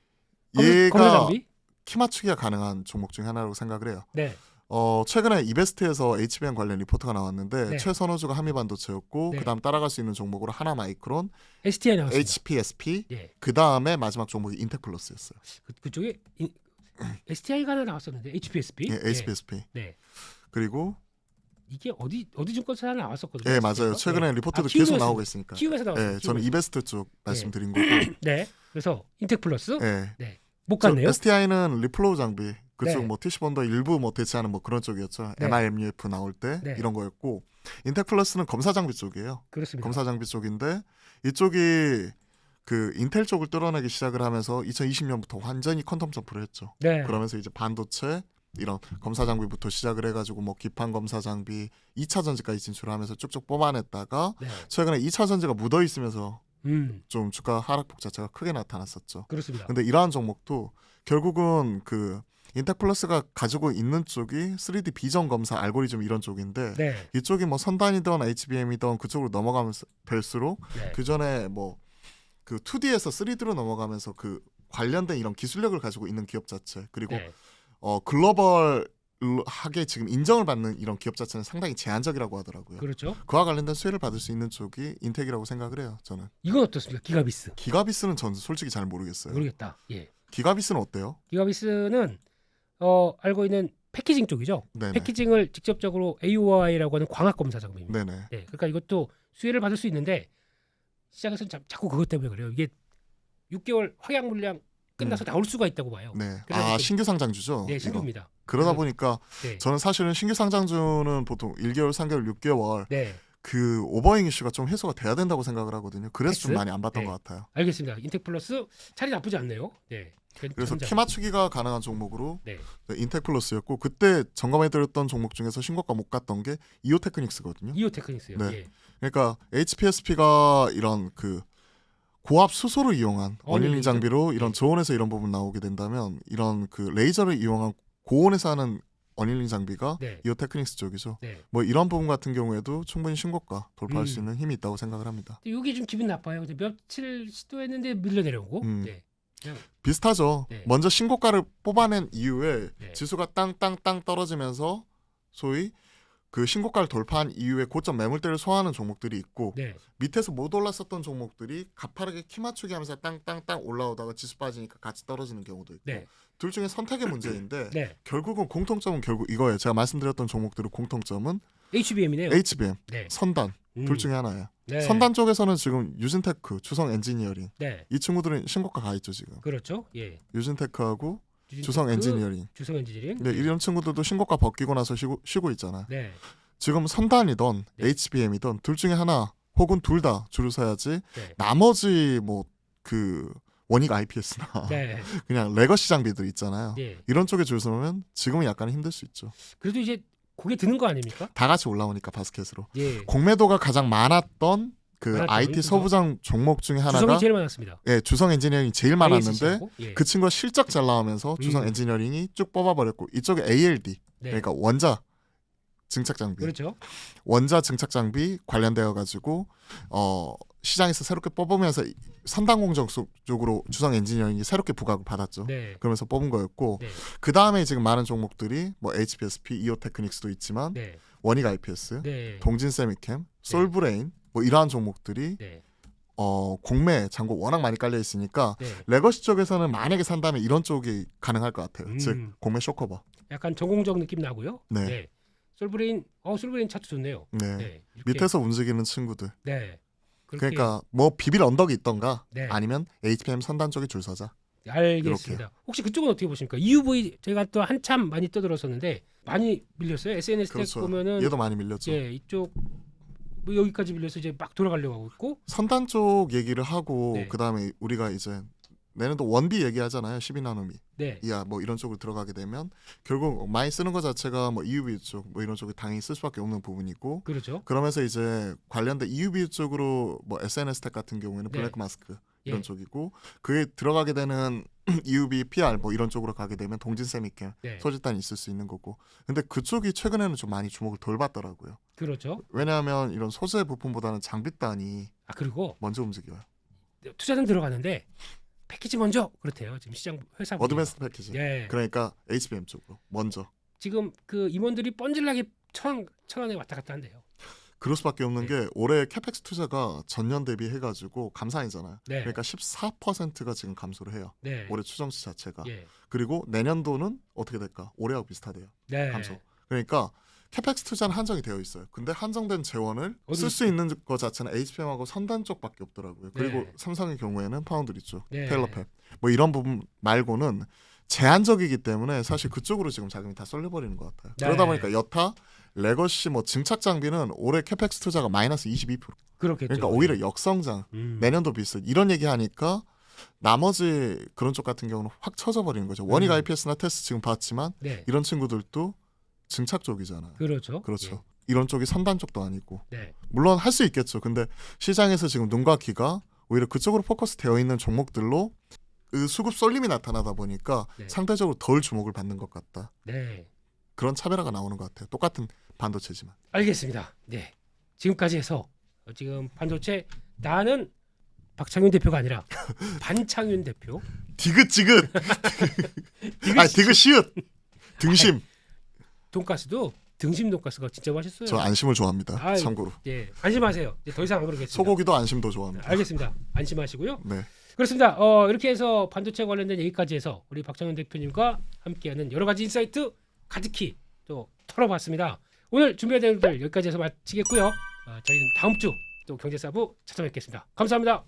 얘가 검사장비? 키 맞추기가 가능한 종목 중에 하나라고 생각을 해요. 네. 최근에 이베스트에서 HBM 관련 리포트가 나왔는데 네. 최선호주가 한미반도체였고 네. 그다음 따라갈 수 있는 종목으로 하나마이크론, STI 나왔습니다. HPSP, 예. 그다음에 마지막 종목이 인텍플러스였어요. 그쪽에 STI가 하나 나왔었는데 HPSP. 예, HPSP. 네. 그리고 이게 어디 증권사 하나 나왔었거든요. 예, 맞아요. 최근에 리포트도 계속 나오고 있으니까. 키움에서 나왔어요. 예, 저는 이베스트 쪽 말씀드린 거고. 네. 그래서 인텍 플러스 예. 네. 못 갔네요. STI는 리플로우 장비 그쪽 네. 뭐 TC본더 일부 뭐 대체하는 뭐 그런 쪽이었죠. 네. MIMUF 나올 때 네. 이런 거였고 인텍플러스는 검사 장비 쪽이에요. 그렇습니다. 검사 장비 쪽인데 이쪽이 그 인텔 쪽을 뚫어내기 시작을 하면서 2020년부터 완전히 퀀텀 점프를 했죠. 네. 그러면서 이제 반도체 이런 검사 장비부터 시작을 해가지고 뭐 기판 검사 장비 2차 전지까지 진출하면서 쭉쭉 뽑아냈다가 네. 최근에 2차 전지가 묻어 있으면서 음. 좀 주가 하락폭 자체가 크게 나타났었죠. 그렇습니다. 근데 이러한 종목도 결국은 그 인텍플러스가 가지고 있는 쪽이 3D 비전 검사 알고리즘 이런 쪽인데 네. 이쪽이 뭐 선단이든 HBM이든 그쪽으로 넘어가면서 될수록 네. 그 전에 뭐 그 2D에서 3D로 넘어가면서 그 관련된 이런 기술력을 가지고 있는 기업 자체 그리고 네. 글로벌하게 지금 인정을 받는 이런 기업 자체는 상당히 제한적이라고 하더라고요. 그렇죠. 그와 관련된 수혜를 받을 수 있는 쪽이 인텍이라고 생각을 해요. 저는. 이건 어떻습니까? 기가비스. 기가비스는 저는 솔직히 잘 모르겠어요. 모르겠다. 예. 기가비스는 어때요? 기가비스는 알고 있는 패키징 쪽이죠. 네네. 패키징을 직접적으로 AOI라고 하는 광학 검사 장비입니다. 네네. 네, 그러니까 이것도 수혜를 받을 수 있는데 시장에서는 자꾸 그것 때문에 그래요. 이게 6개월 확약 물량 끝나서 나올 수가 있다고 봐요. 네. 그래서 아 그- 신규 상장주죠. 네, 이거. 신규입니다. 그러다 그래서- 보니까 네, 저는 사실은 신규 상장주는 보통 1개월, 3개월, 6개월 네, 그 오버행 이슈가 좀 해소가 돼야 된다고 생각을 하거든요. 그래서 좀 텍스? 많이 안 봤던 네. 것 같아요. 알겠습니다. 인텍플러스 차리 나쁘지 않네요. 네, 그래서 괜찮죠. 키 맞추기가 가능한 종목으로 네, 인텍플러스였고 그때 점검해드렸던 종목 중에서 신고가 못 갔던 게 이오테크닉스거든요. 이오테크닉스요. 네. 예. 그러니까 HPSP가 이런 그 고압 수소를 이용한 어닐링 어닐링 장비로 이런 네. 저온에서 이런 부분 나오게 된다면 이런 그 레이저를 이용한 고온에서 하는 어닐링 장비가 네, 이오테크닉스 쪽이죠. 네. 뭐 이런 부분 같은 경우에도 충분히 신고가 돌파할 수 음. 있는 힘이 있다고 생각을 합니다. 근데 이게 좀 기분 나빠요. 근데 며칠 시도했는데 밀려 내려오고. 음. 네. 그냥 비슷하죠. 네. 먼저 신고가를 뽑아낸 이후에 네. 지수가 땅땅땅 떨어지면서 소위 그 신고가를 돌파한 이후에 고점 매물대를 소화하는 종목들이 있고 네, 밑에서 못 올랐었던 종목들이 가파르게 키 맞추기 하면서 땅땅땅 올라오다가 지수 빠지니까 같이 떨어지는 경우도 있고 네, 둘 중에 선택의 문제인데 네. 결국은 공통점은 결국 이거예요. 제가 말씀드렸던 종목들의 공통점은 HBM이네요. HBM, 네. 선단 음. 둘 중에 하나예요. 네. 선단 쪽에서는 지금 유진테크, 주성 엔지니어링 네, 이 친구들은 신고가 가 있죠 지금. 그렇죠. 예. 유진테크하고 주진테크, 주성 엔지니어링. 주성 엔지니어링. 네, 이런 친구들도 신고가 벗기고 나서 쉬고 있잖아요. 네, 지금 선단이던 네. HBM이던 둘 중에 하나 혹은 둘 다 줄을 서야지 네, 나머지 뭐 그 원익 IPS나 네, 그냥 레거시 장비들 있잖아요. 예. 이런 쪽에 줄 서면 지금은 약간 힘들 수 있죠. 그래도 이제 고개 드는 거 아닙니까? 다 같이 올라오니까 바스켓으로. 예. 공매도가 가장 많았던 그 많았죠. IT 그죠? 서부장 종목 중에 하나가 주성이 제일 많았습니다. 예, 주성 엔지니어링이 제일 많았는데 ISC하고. 예. 그 친구가 실적 잘 나오면서 주성 엔지니어링이 쭉 뽑아버렸고 이쪽에 ALD 네. 그러니까 원자 증착 장비, 그렇죠. 원자 증착 장비 관련되어 가지고 시장에서 새롭게 뽑으면서 선단 공정 쪽으로 주성 엔지니어링이 새롭게 부각을 받았죠. 네. 그러면서 뽑은 거였고 네. 그 다음에 지금 많은 종목들이 뭐 HPSP, 이오테크닉스도 있지만 네. 원익 IPS, 네. 동진 세미캠, 솔브레인 뭐 이러한 종목들이 네. 공매 잔고 워낙 많이 깔려 있으니까 네. 레거시 쪽에서는 만약에 산다면 이런 쪽이 가능할 것 같아요. 즉 공매 쇼커버. 약간 전공적 느낌 나고요. 네. 솔브레인 솔브레인 차트 좋네요. 네. 네. 이렇게. 밑에서 움직이는 친구들. 네. 그렇게. 그러니까 뭐 비빌 언덕이 있던가 네. 아니면 HPM 선단 쪽에 줄 서자. 알겠습니다. 혹시 그쪽은 어떻게 보십니까? EUV 제가 또 한참 많이 떠들었었는데 많이 밀렸어요. SNS 때 그렇죠. 보면은 얘도 많이 밀렸죠. 예, 이쪽 뭐 여기까지 밀려서 이제 막 돌아가려고 하고 있고. 선단 쪽 얘기를 하고 네. 그다음에 우리가 이제 내년도 원비 얘기하잖아요. 12나노미. 네. 이야 뭐 이런 쪽으로 들어가게 되면 결국 많이 쓰는 것 자체가 뭐 EUV 쪽 뭐 이런 쪽에 당연히 쓸 수밖에 없는 부분이고 그렇죠. 그러면서 이제 관련된 EUV 쪽으로 뭐 SNS 텍 같은 경우에는 네. 블랙 마스크 이런 예. 쪽이고 그게 들어가게 되는 EUV, PR 뭐 이런 쪽으로 가게 되면 동진 세미캠 네. 소집단이 있을 수 있는 거고 근데 그쪽이 최근에는 좀 많이 주목을 덜 받더라고요. 그렇죠. 왜냐하면 이런 소재 부품보다는 장비단이 그리고 먼저 움직여요. 투자는 들어가는데 패키지 먼저 그렇대요. 지금 시장 회사 어드밴스 패키지. 예. 그러니까 HBM 쪽으로 먼저. 지금 그 임원들이 뻔질나게 천안에 왔다 갔다 한대요. 그럴 수밖에 없는 네. 게 올해 캐펙스 투자가 전년 대비 해가지고 감산이잖아요. 네. 그러니까 14%가 지금 감소를 해요. 네. 올해 추정치 자체가. 예. 그리고 내년도는 어떻게 될까? 올해하고 비슷하대요. 네. 감소. 그러니까 캐펙스 투자는 한정이 되어 있어요. 근데 한정된 재원을 어디 쓸 수 있는 것 자체는 HBM하고 선단 쪽밖에 없더라고요. 그리고 네. 삼성의 경우에는 파운드리 쪽, 네. 테일러팹 뭐 이런 부분 말고는 제한적이기 때문에 사실 그쪽으로 지금 자금이 다 쏠려버리는 것 같아요. 네. 그러다 보니까 여타 레거시 뭐 증착 장비는 올해 캐펙스 투자가 마이너스 22%. 그렇겠죠. 그러니까 오히려 역성장. 내년도 비슷. 이런 얘기하니까 나머지 그런 쪽 같은 경우는 확 쳐져 버리는 거죠. 원익 IPS나 테스 지금 봤지만 네. 이런 친구들도 증착 쪽이잖아요. 그렇죠. 그렇죠. 이런 쪽이 선반 쪽도 아니고. 네. 물론 할 수 있겠죠. 근데 시장에서 지금 눈과 귀가 오히려 그쪽으로 포커스 되어 있는 종목들로 그 수급 쏠림이 나타나다 보니까 네. 상대적으로 덜 주목을 받는 것 같다. 네. 그런 차별화가 나오는 것 같아요. 똑같은 반도체지만. 알겠습니다. 네. 지금까지 해서 지금 반도체 나는 박창윤 대표가 아니라 반창윤 대표. 디귿지긋. 아니 디귿시읒. 등심. 돈가스도 등심 돈가스가 진짜 맛있어요. 저 안심을 좋아합니다. 아이, 참고로. 예, 안심하세요. 이제 더 이상 안 그러겠습니다. 소고기도 안심도 좋아합니다. 알겠습니다. 안심하시고요. 네. 그렇습니다. 이렇게 해서 반도체 관련된 얘기까지 해서 우리 박창윤 대표님과 함께하는 여러 가지 인사이트 가득히 또 털어봤습니다. 오늘 준비한 내용들 여기까지 해서 마치겠고요. 저희는 다음 주 또 경제사부 찾아뵙겠습니다. 감사합니다.